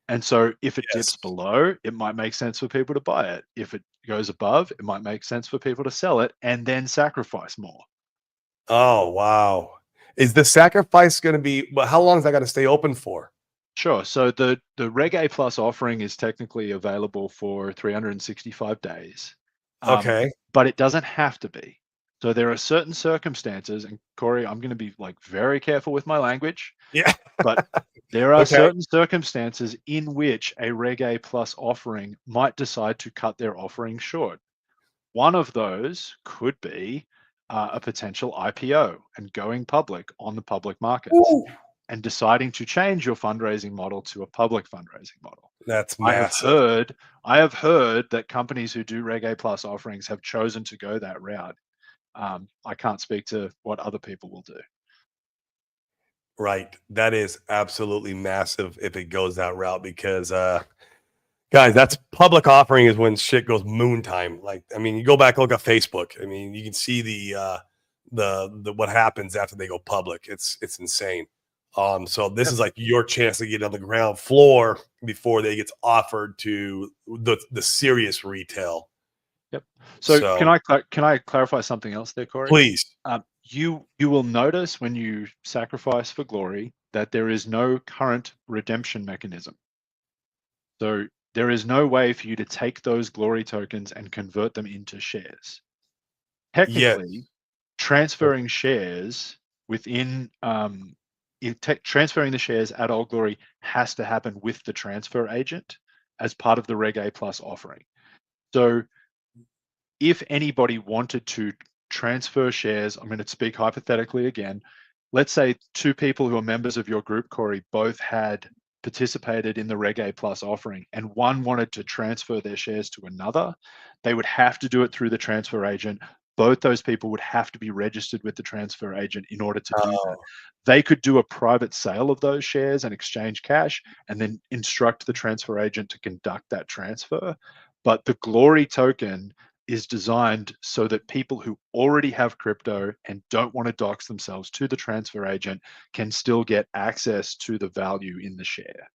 And so if it dips Yes. below, it might make sense for people to buy it. If it goes above, it might make sense for people to sell it and then sacrifice more. Oh wow. Is the sacrifice going to be? But how long is that going to stay open for? Sure. So the Reg A Plus offering is technically available for 365 days, um, Okay. but it doesn't have to be. So there are certain circumstances, and Corey, I'm going to be like very careful with my language, Yeah. but there are Okay. certain circumstances in which a Reg A Plus offering might decide to cut their offering short. One of those could be a potential IPO and going public on the public markets. Ooh. and deciding to change your fundraising model to a public fundraising model. That's I have massive. heard that companies who do Reg A Plus offerings have chosen to go that route. I can't speak to what other people will do. Right. That is absolutely massive if it goes that route because guys, that's public offering is when shit goes moon time. Like, I mean, you go back, look at Facebook. I mean, you can see the what happens after they go public. It's insane. So this Yep. is like your chance to get on the ground floor before they gets offered to the serious retail. Yep. So So can I clarify something else there, Corey? please, You will notice when you sacrifice for glory that there is no current redemption mechanism. So there is no way for you to take those glory tokens and convert them into shares. yes, Technically, transferring shares within transferring the shares at Old Glory has to happen with the transfer agent as part of the Reg A Plus offering. So if anybody wanted to transfer shares, I'm going to speak hypothetically again. Let's say two people who are members of your group, Corey, both had participated in the Reg A Plus offering and one wanted to transfer their shares to another, they would have to do it through the transfer agent. Both those people would have to be registered with the transfer agent in order to do that. They could do a private sale of those shares and exchange cash and then instruct the transfer agent to conduct that transfer. But the Glory token is designed so that people who already have crypto and don't want to dox themselves to the transfer agent can still get access to the value in the share.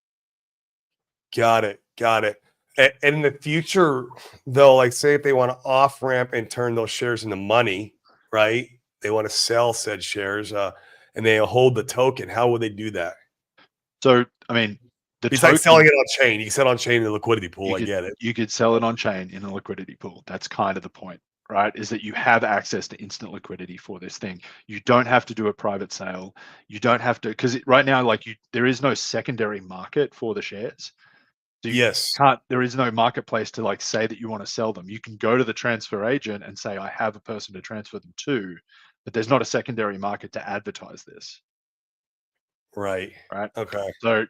got it, got it. And in the future, though, like say if they want to off ramp and turn those shares into money, right? They want to sell said shares, and they hold the token. How would they do that? So, I mean, the Besides selling token, it on chain, you can sell it on chain in the liquidity pool. you I could get it. you could sell it on chain in a liquidity pool. That's kind of the point, right? Is that you have access to instant liquidity for this thing. You don't have to do a private sale. You don't have to, because right now, there is no secondary market for the shares. So you Yes, can't, there is no marketplace to say that you want to sell them. You can go to the transfer agent and say, I have a person to transfer them to, but there's not a secondary market to advertise this, right. right? Okay, So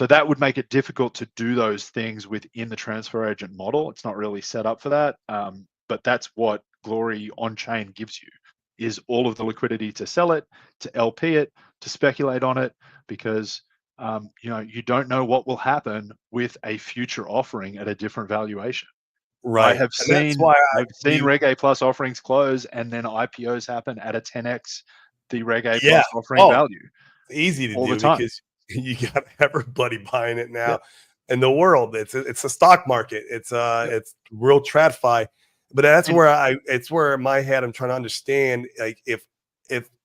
that would make it difficult to do those things within the transfer agent model. It's not really set up for that. But that's what Glory on chain gives you, is all of the liquidity to sell it, to LP it, to speculate on it, because you don't know what will happen with a future offering at a different valuation. right. And that's why I've seen Reg A Plus offerings close and then IPOs happen at a 10x the Reg A yeah. Plus offering Oh, value it's easy to all the do time. because you got everybody buying it now Yep. in the world. It's a stock market. Yep. It's real tradfi. But that's And where it's where in my head I'm trying to understand like if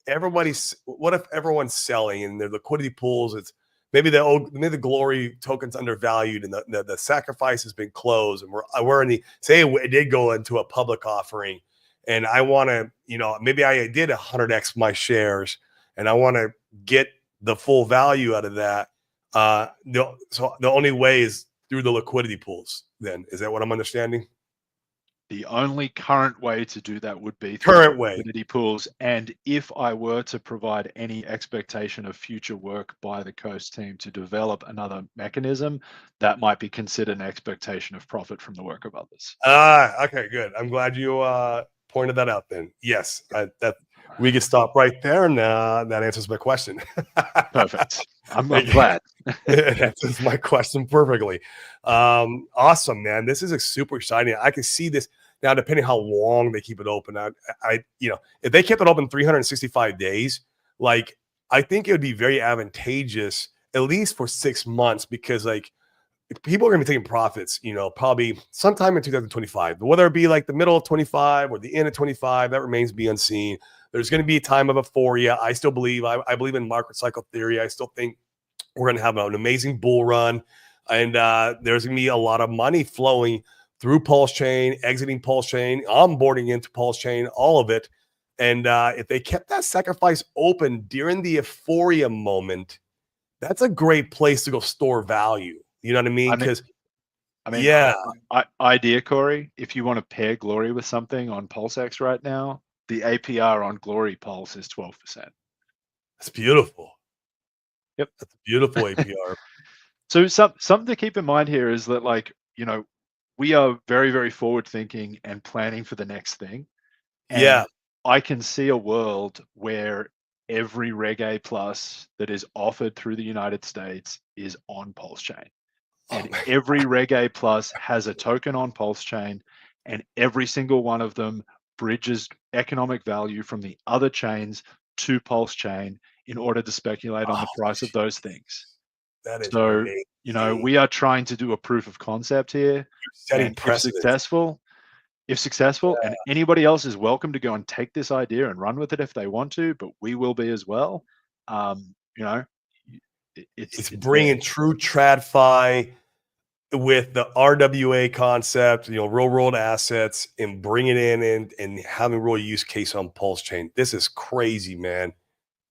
everybody's what if everyone's selling and their liquidity pools, it's maybe the glory token's undervalued and the sacrifice has been closed and we're in the say it did go into a public offering and I want to, maybe I did 100x my shares and I want to get the full value out of that. So the only way is through the liquidity pools. Then is that what I'm understanding? the only current way to do that would be through the Current way. liquidity pools. And if I were to provide any expectation of future work by the Coast team to develop another mechanism, that might be considered an expectation of profit from the work of others. Okay, good. I'm glad you pointed that out. Then yes, that we could stop right there, and that answers my question. Perfect. I'm Okay. glad. That answers my question perfectly. Awesome, man. This is super exciting. I can see this now, depending how long they keep it open. If they kept it open 365 days, like I think it would be very advantageous, at least for 6 months, because like people are going to be taking profits, probably sometime in 2025. But whether it be like the middle of 25 or the end of 25, that remains to be unseen. There's going to be a time of euphoria. I still believe, I believe in market cycle theory. I still think we're going to have an amazing bull run. And there's going to be a lot of money flowing through Pulse Chain, exiting Pulse Chain, onboarding into Pulse Chain, all of it. And if they kept that sacrifice open during the euphoria moment, that's a great place to go store value. You know what I mean? I mean, Because I mean, yeah, idea, Corey, if you want to pair Glory with something on PulseX right now, the APR on Glory Pulse is 12%. it's beautiful. Yep. That's a beautiful APR. So something to keep in mind here is that, like, we are very, very forward thinking and planning for the next thing. Yeah. And I can see a world where every Reg A plus that is offered through the United States is on Pulse Chain. Oh, And man. every Reg A plus has a token on Pulse Chain, and every single one of them bridges economic value from the other chains to Pulse Chain in order to speculate on the Oh, price of those things. that is So, amazing. we are trying to do a proof of concept here, You're setting and precedent. if successful, and anybody else is welcome to go and take this idea and run with it if they want to, but we will be as well. Um, you know, It's it's there. bringing true TradFi with the RWA concept, real world assets, and bringing it and having real use case on Pulse Chain. This is crazy, man.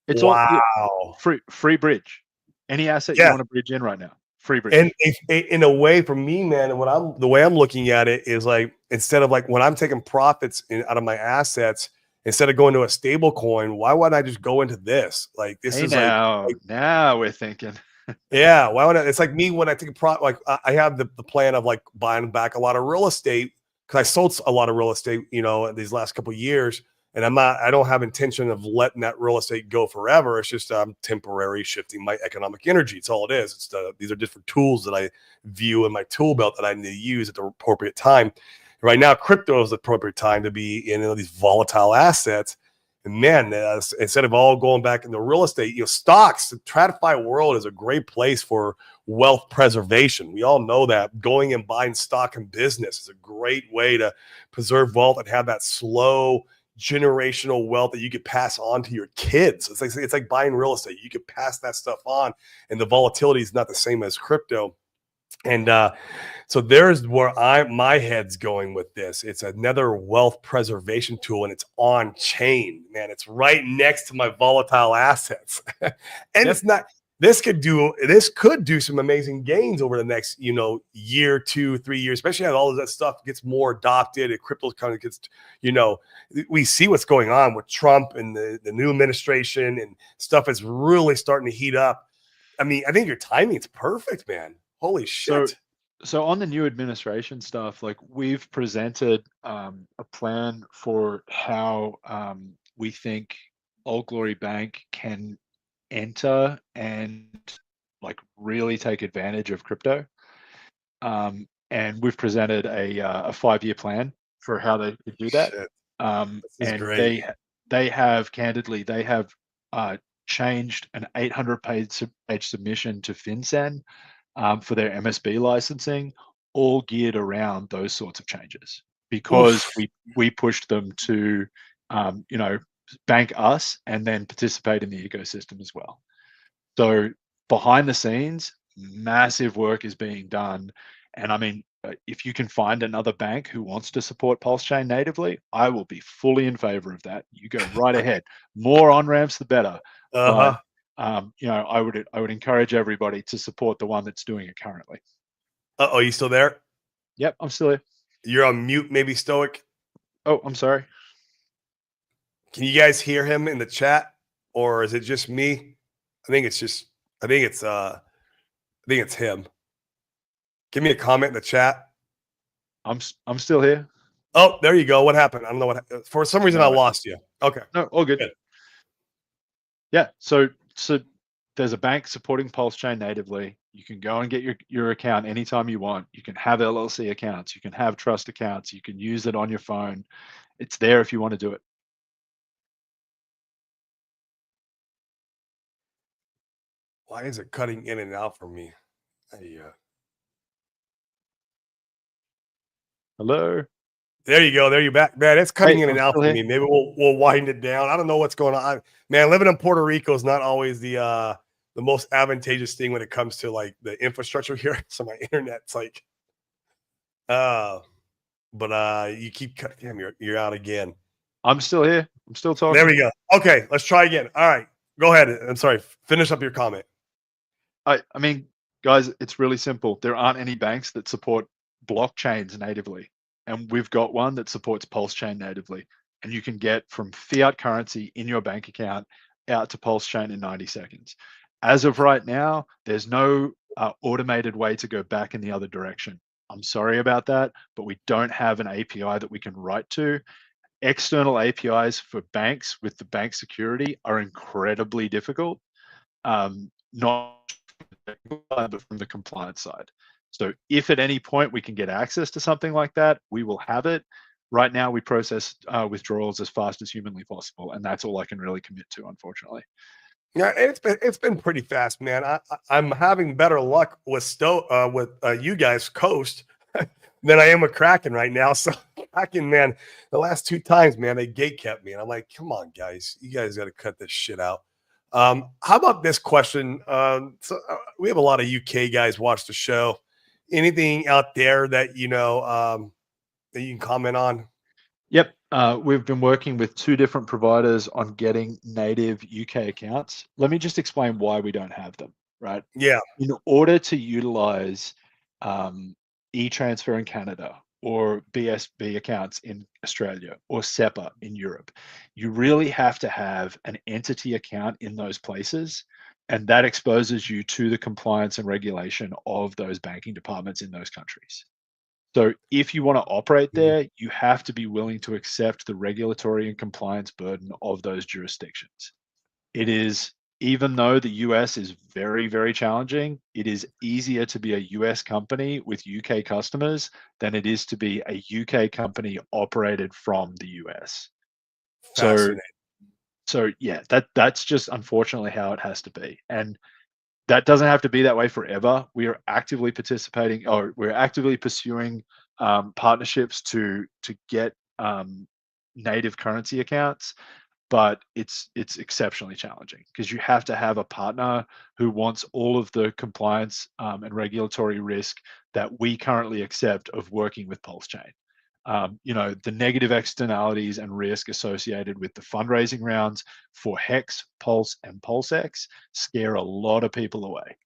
It's all, yeah, Wow. free bridge. Any asset you Yeah. want to bridge in right now, free And bridge. in a way, for me, man, the way I'm looking at it is like, instead of like when I'm taking profits out of my assets, instead of going to a stable coin, why wouldn't I just go into this? Like this Hey, is like now we're thinking. yeah, why would I? It's like me when I take a like I have the plan of like buying back a lot of real estate because I sold a lot of real estate, these last couple of years, and I don't have intention of letting that real estate go forever. It's just temporary shifting my economic energy. It's all it is. These are different tools that I view in my tool belt that I need to use at the appropriate time. Right now, crypto is the appropriate time to be in these volatile assets. And man, instead of all going back into real estate, stocks, the TradFi world is a great place for wealth preservation. We all know that going and buying stock in business is a great way to preserve wealth and have that slow generational wealth that you could pass on to your kids. It's like buying real estate. You could pass that stuff on, and the volatility is not the same as crypto. And so there's where my head's going with this. It's another wealth preservation tool, and it's on chain, man. It's right next to my volatile assets, and Yep. it's not. This could do some amazing gains over the next year, 2, 3 years, especially as all of that stuff gets more adopted and crypto kind of gets we see what's going on with Trump and the new administration, and stuff is really starting to heat up. I mean, I think your timing's perfect, man. Holy So, shit. on the new administration stuff, like, we've presented a plan for how we think Old Glory Bank can enter and, like, really take advantage of crypto. And we've presented a 5-year plan for how they could do that. Shit. This is And great. they have, candidly, they have changed an 800-page submission to FinCEN for their MSB licensing, all geared around those sorts of changes, because Oof. we pushed them to, bank us and then participate in the ecosystem as well. So behind the scenes, massive work is being done. And I mean, if you can find another bank who wants to support Pulse Chain natively, I will be fully in favor of that. You go right ahead. More on ramps, the better. But Uh-huh. I would encourage everybody to support the one that's doing it currently. Uh-oh, you still there? Yep, I'm still here. You're on mute, maybe, Stoic. Oh, I'm sorry. Can you guys hear him in the chat? Or is it just me? I think it's just I think it's him. Give me a comment in the chat. I'm still here. Oh, there you go. What happened? I don't know for some reason I No, lost you. Okay. no, all good. Good. Yeah. So there's a bank supporting Pulse Chain natively. You can go and get your account anytime you want. You can have LLC accounts. You can have trust accounts. You can use it on your phone. It's there if you want to do it. Why is it cutting in and out for me? Hello. There you go. There you back, man. It's cutting Hey, in I'm and out still for here. me. Maybe we'll wind it down. I don't know what's going on. Man, living in Puerto Rico is not always the most advantageous thing when it comes to like the infrastructure here. So my internet's like, uh, but you keep cutting. Damn, you're out again. I'm still here. I'm still There talking. we go. Okay, let's try again. All right, go ahead. I'm sorry. Finish up your comment. I mean, guys, it's really simple. There aren't any banks that support blockchains natively, and we've got one that supports Pulse Chain natively. And you can get from fiat currency in your bank account out to Pulse Chain in 90 seconds. As of right now, there's no automated way to go back in the other direction. I'm sorry about that, but we don't have an API that we can write to. External APIs for banks with the bank security are incredibly difficult, not but from the compliance side. So if at any point we can get access to something like that, we will have it. Right now, we process withdrawals as fast as humanly possible, and that's all I can really commit to, unfortunately. Yeah, it's been pretty fast, man. I'm having better luck with you guys Coast than I am with Kraken right now. So Kraken, man, the last two times, man, they gate kept me, and I'm like, come on, guys, you guys got to cut this shit out. How about this question? We have a lot of UK guys watch the show. Anything out there that that you can comment on? Yep. We've been working with two different providers on getting native UK accounts. Let me just explain why we don't have them, right? Yeah, In order to utilize e-transfer in Canada or BSB accounts in Australia or SEPA in Europe, you really have to have an entity account in those places. And that exposes you to the compliance and regulation of those banking departments in those countries. So if you want to operate mhm, there, you have to be willing to accept the regulatory and compliance burden of those jurisdictions. It is, even though the US is very, very challenging, it is easier to be a US company with UK customers than it is to be a UK company operated from the US. So, fascinating. so yeah, that's just unfortunately how it has to be. And that doesn't have to be that way forever. We are actively participating, or we're actively pursuing partnerships to get native currency accounts, but it's exceptionally challenging because you have to have a partner who wants all of the compliance and regulatory risk that we currently accept of working with Pulse Chain. The negative externalities and risk associated with the fundraising rounds for Hex, Pulse, and PulseX scare a lot of people away.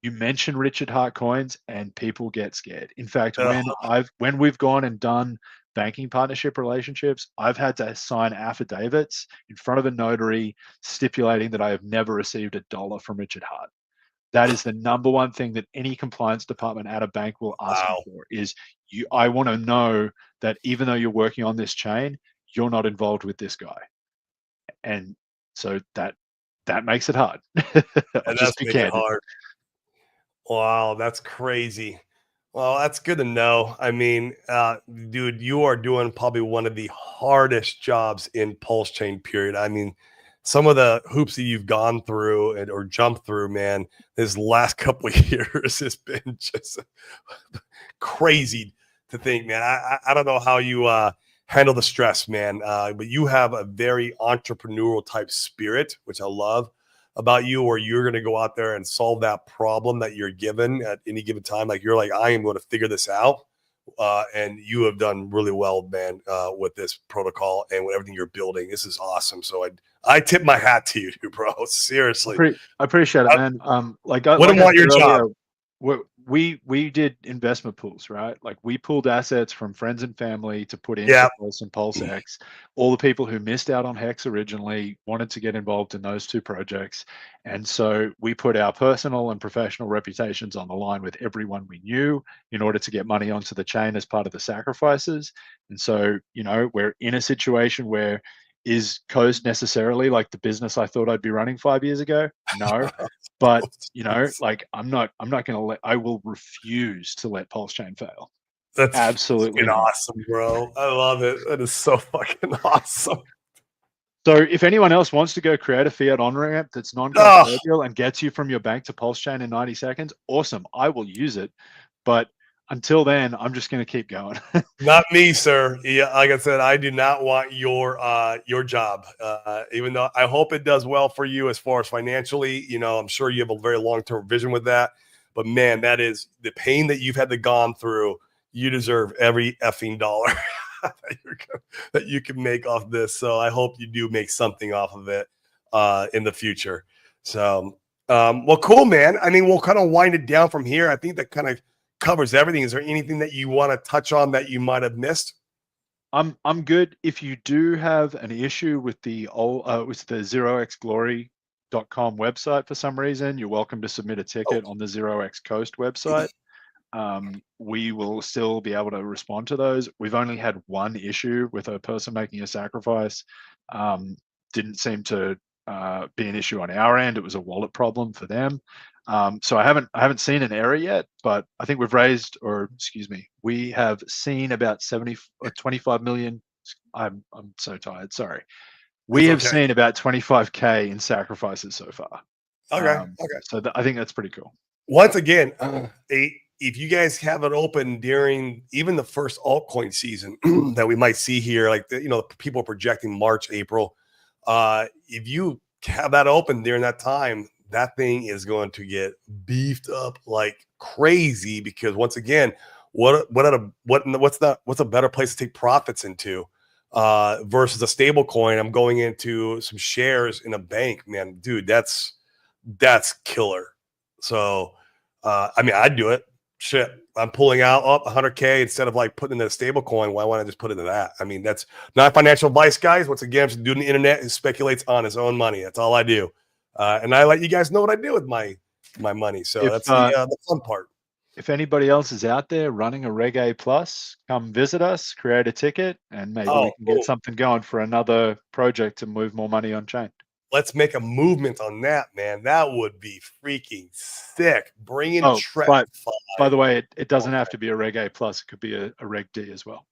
You mention Richard Hart coins and people get scared. In fact, Uh, when we've gone and done banking partnership relationships, I've had to sign affidavits in front of a notary stipulating that I have never received $1 from Richard Hart. That is the number one thing that any compliance department at a bank will ask you wow. for is I want to know that even though you're working on this chain, you're not involved with this guy. And so that makes it hard. I'll That just does be make it candid. hard. Wow, that's crazy. Well, that's good to know. I mean, dude, you are doing probably one of the hardest jobs in pulse chain period. I mean, some of the hoops that you've gone through or jumped through, man, this last couple of years has been just crazy to think, man. I don't know how you handle the stress, man, but you have a very entrepreneurial type spirit, which I love about you, where you're going to go out there and solve that problem that you're given at any given time. Like you're like, I am going to figure this out. And you have done really well, man, with this protocol and with everything you're building. This is awesome. So I tip my hat to you, bro. Seriously, I appreciate it, I man. Like I wouldn't like I want said your job. earlier, we did investment pools, right? Like we pulled assets from friends and family to put into Yeah, Pulse and Pulse X. All the people who missed out on Hex originally wanted to get involved in those two projects, and so we put our personal and professional reputations on the line with everyone we knew in order to get money onto the chain as part of the sacrifices. And so, we're in a situation where is Coast necessarily like the business I thought I'd be running 5 years ago? No, but like I'm not going to I will refuse to let Pulse Chain fail. that's Absolutely fucking not. awesome, bro. I love it. That is so fucking awesome. So if anyone else wants to go create a fiat on ramp that's Oh, non-custodial and gets you from your bank to Pulse Chain in 90 seconds, awesome. I will use it. But until then, I'm just going to keep going. not me, sir. Yeah, like I said, I do not want your job. Even though I hope it does well for you as far as financially, I'm sure you have a very long-term vision with that. But man, that is the pain that you've had to gone through. You deserve every effing dollar that you can make off this. So I hope you do make something off of it in the future. So well, cool, man. I mean, we'll kind of wind it down from here. I think that kind of covers everything. Is there anything that you want to touch on that you might have missed? I'm good. If you do have an issue with the 0x Glory 0x.com website for some reason, you're welcome to submit a ticket on the 0x Coast website. We will still be able to respond to those. We've only had one issue with a person making a sacrifice. Didn't seem to be an issue on our end. It was a wallet problem for them. So I haven't seen an error yet, but I think we have seen about 25 million. I'm so tired. Sorry. We have seen about 25K in sacrifices so far. Okay. So I think that's pretty cool. Once again, if you guys have it open during even the first altcoin season that we might see here, like people are projecting March, April. If you have that open during that time, that thing is going to get beefed up like crazy, because once again, what's a better place to take profits into versus a stable coin? I'm going into some shares in a bank, man, dude, that's killer. So I mean, I'd do it. Shit, I'm pulling out 100K instead of like putting in a stable coin. Why won't I just put it into that? I mean, that's not financial advice, guys. Once again, I'm just doing the internet who speculates on his own money. That's all I do. And I let you guys know what I do with my money. So that's the fun part. If anybody else is out there running a Reg A Plus, come visit us, create a ticket, and maybe we can get something going for another project to move more money on chain. Let's make a movement on that, man. That would be freaking sick. Bring in by the way, it doesn't have to be a Reg A Plus. It could be a Reg D as well.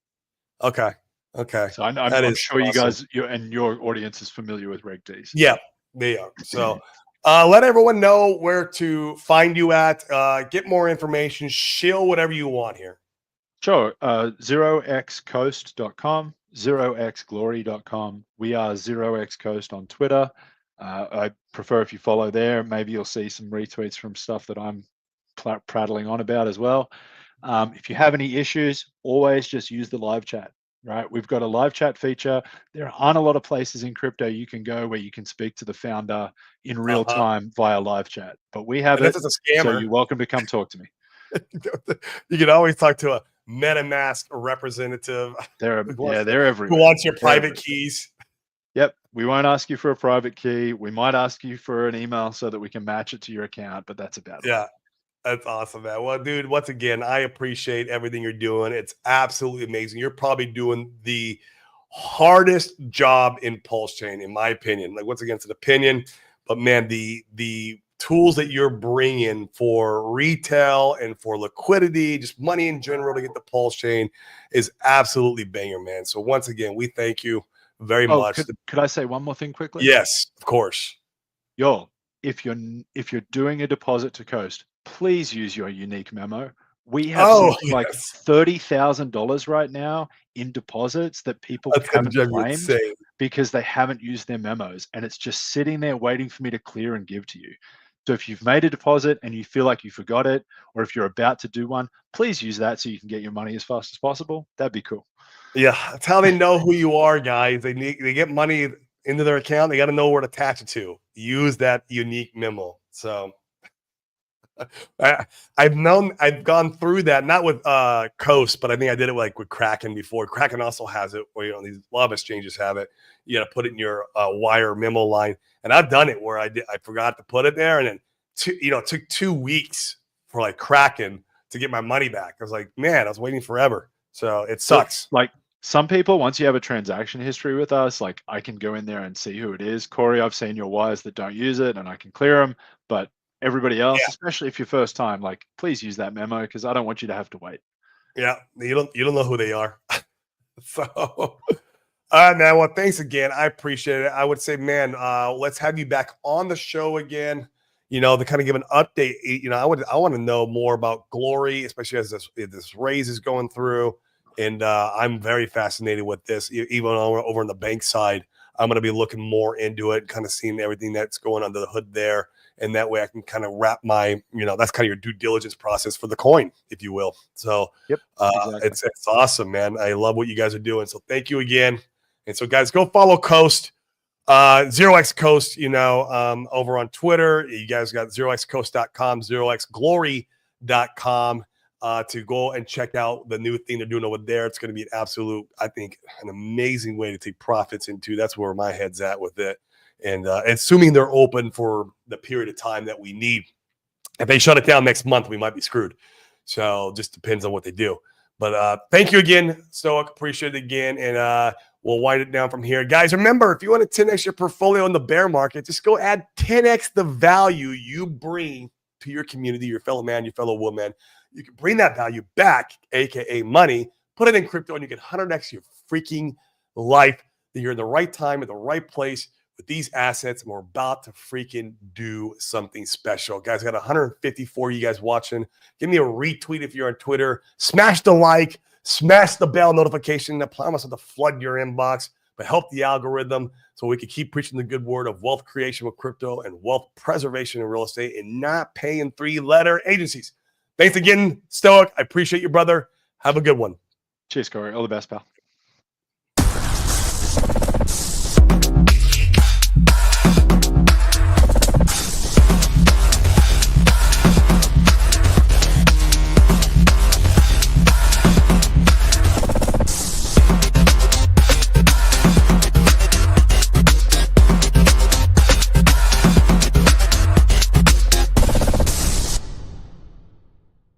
Okay. So I'm sure awesome. You guys, your audience is familiar with Reg Ds. Yeah, they are. So let everyone know where to find you at. Get more information. Shill whatever you want here. Sure. 0xcoast.com, 0xglory.com. We are 0xcoast on Twitter. I prefer if you follow there. Maybe you'll see some retweets from stuff that I'm prattling on about as well. If you have any issues, always just use the live chat, right? We've got a live chat feature. There aren't a lot of places in crypto you can go where you can speak to the founder in real time via live chat, but we have it. That's a scammer. So you're welcome to come talk to me. You can always talk to a MetaMask representative. They're everywhere. Who wants your private keys? Yep. We won't ask you for a private key. We might ask you for an email so that we can match it to your account, but that's about it. Yeah. That's awesome, man. Well, dude, once again, I appreciate everything you're doing. It's absolutely amazing. You're probably doing the hardest job in Pulse Chain, in my opinion. Like, once again, it's an opinion, but man, the tools that you're bringing for retail and for liquidity, just money in general to get the Pulse Chain is absolutely banger, man. So once again, we thank you very much. Could I say one more thing quickly? Yes, of course. If you're doing a deposit to Coast, please use your unique memo. We have something like $30,000 right now in deposits that people haven't claimed because they haven't used their memos, and it's just sitting there waiting for me to clear and give to you. So if you've made a deposit and you feel like you forgot it, or if you're about to do one, please use that so you can get your money as fast as possible. That'd be cool. Yeah, that's how they know who you are, guys. They get money into their account. They got to know where to attach it to. Use that unique memo. So I've gone through that, not with Coast, but I think I did it with Kraken before. Kraken also has it, where a lot of exchanges have it. You got to put it in your wire memo line, and I've done it where I forgot to put it there, and then it took 2 weeks for like Kraken to get my money back. I was like, man, I was waiting forever. So it sucks. Like some people, once you have a transaction history with us, like I can go in there and see who it is. Corey, I've seen your wires that don't use it, and I can clear them, but everybody else, especially if you're first time, like please use that memo because I don't want you to have to wait. Yeah, you don't know who they are. So, all right, man. Well, thanks again. I appreciate it. I would say, man, let's have you back on the show again. To kind of give an update. I want to know more about Glory, especially as this raise is going through. And I'm very fascinated with this. Even over on the bank side, I'm going to be looking more into it, kind of seeing everything that's going under the hood there. And that way I can kind of wrap my, that's kind of your due diligence process for the coin, if you will. So exactly. It's awesome, man. I love what you guys are doing. So thank you again. And so guys, go follow Coast, 0x Coast, over on Twitter. You guys got 0xcoast.com, 0xglory.com to go and check out the new thing they're doing over there. It's going to be an absolute, I think, an amazing way to take profits into. That's where my head's at with it. And assuming they're open for the period of time that we need. If they shut it down next month, we might be screwed. So just depends on what they do. But thank you again, Stoic. Appreciate it again. And we'll wind it down from here. Guys, remember, if you want to 10x your portfolio in the bear market, just go add 10x the value you bring to your community, your fellow man, your fellow woman. You can bring that value back, aka money, put it in crypto, and you can 100x your freaking life. That you're in the right time, at the right place with these assets, and we're about to freaking do something special. Guys, I got 154 of you guys watching. Give me a retweet if you're on Twitter. Smash the like, smash the bell notification. I promise not to flood your inbox, but help the algorithm so we can keep preaching the good word of wealth creation with crypto and wealth preservation in real estate and not paying 3-letter agencies. Thanks again, Stoic. I appreciate you, brother. Have a good one. Cheers, Corey. All the best, pal.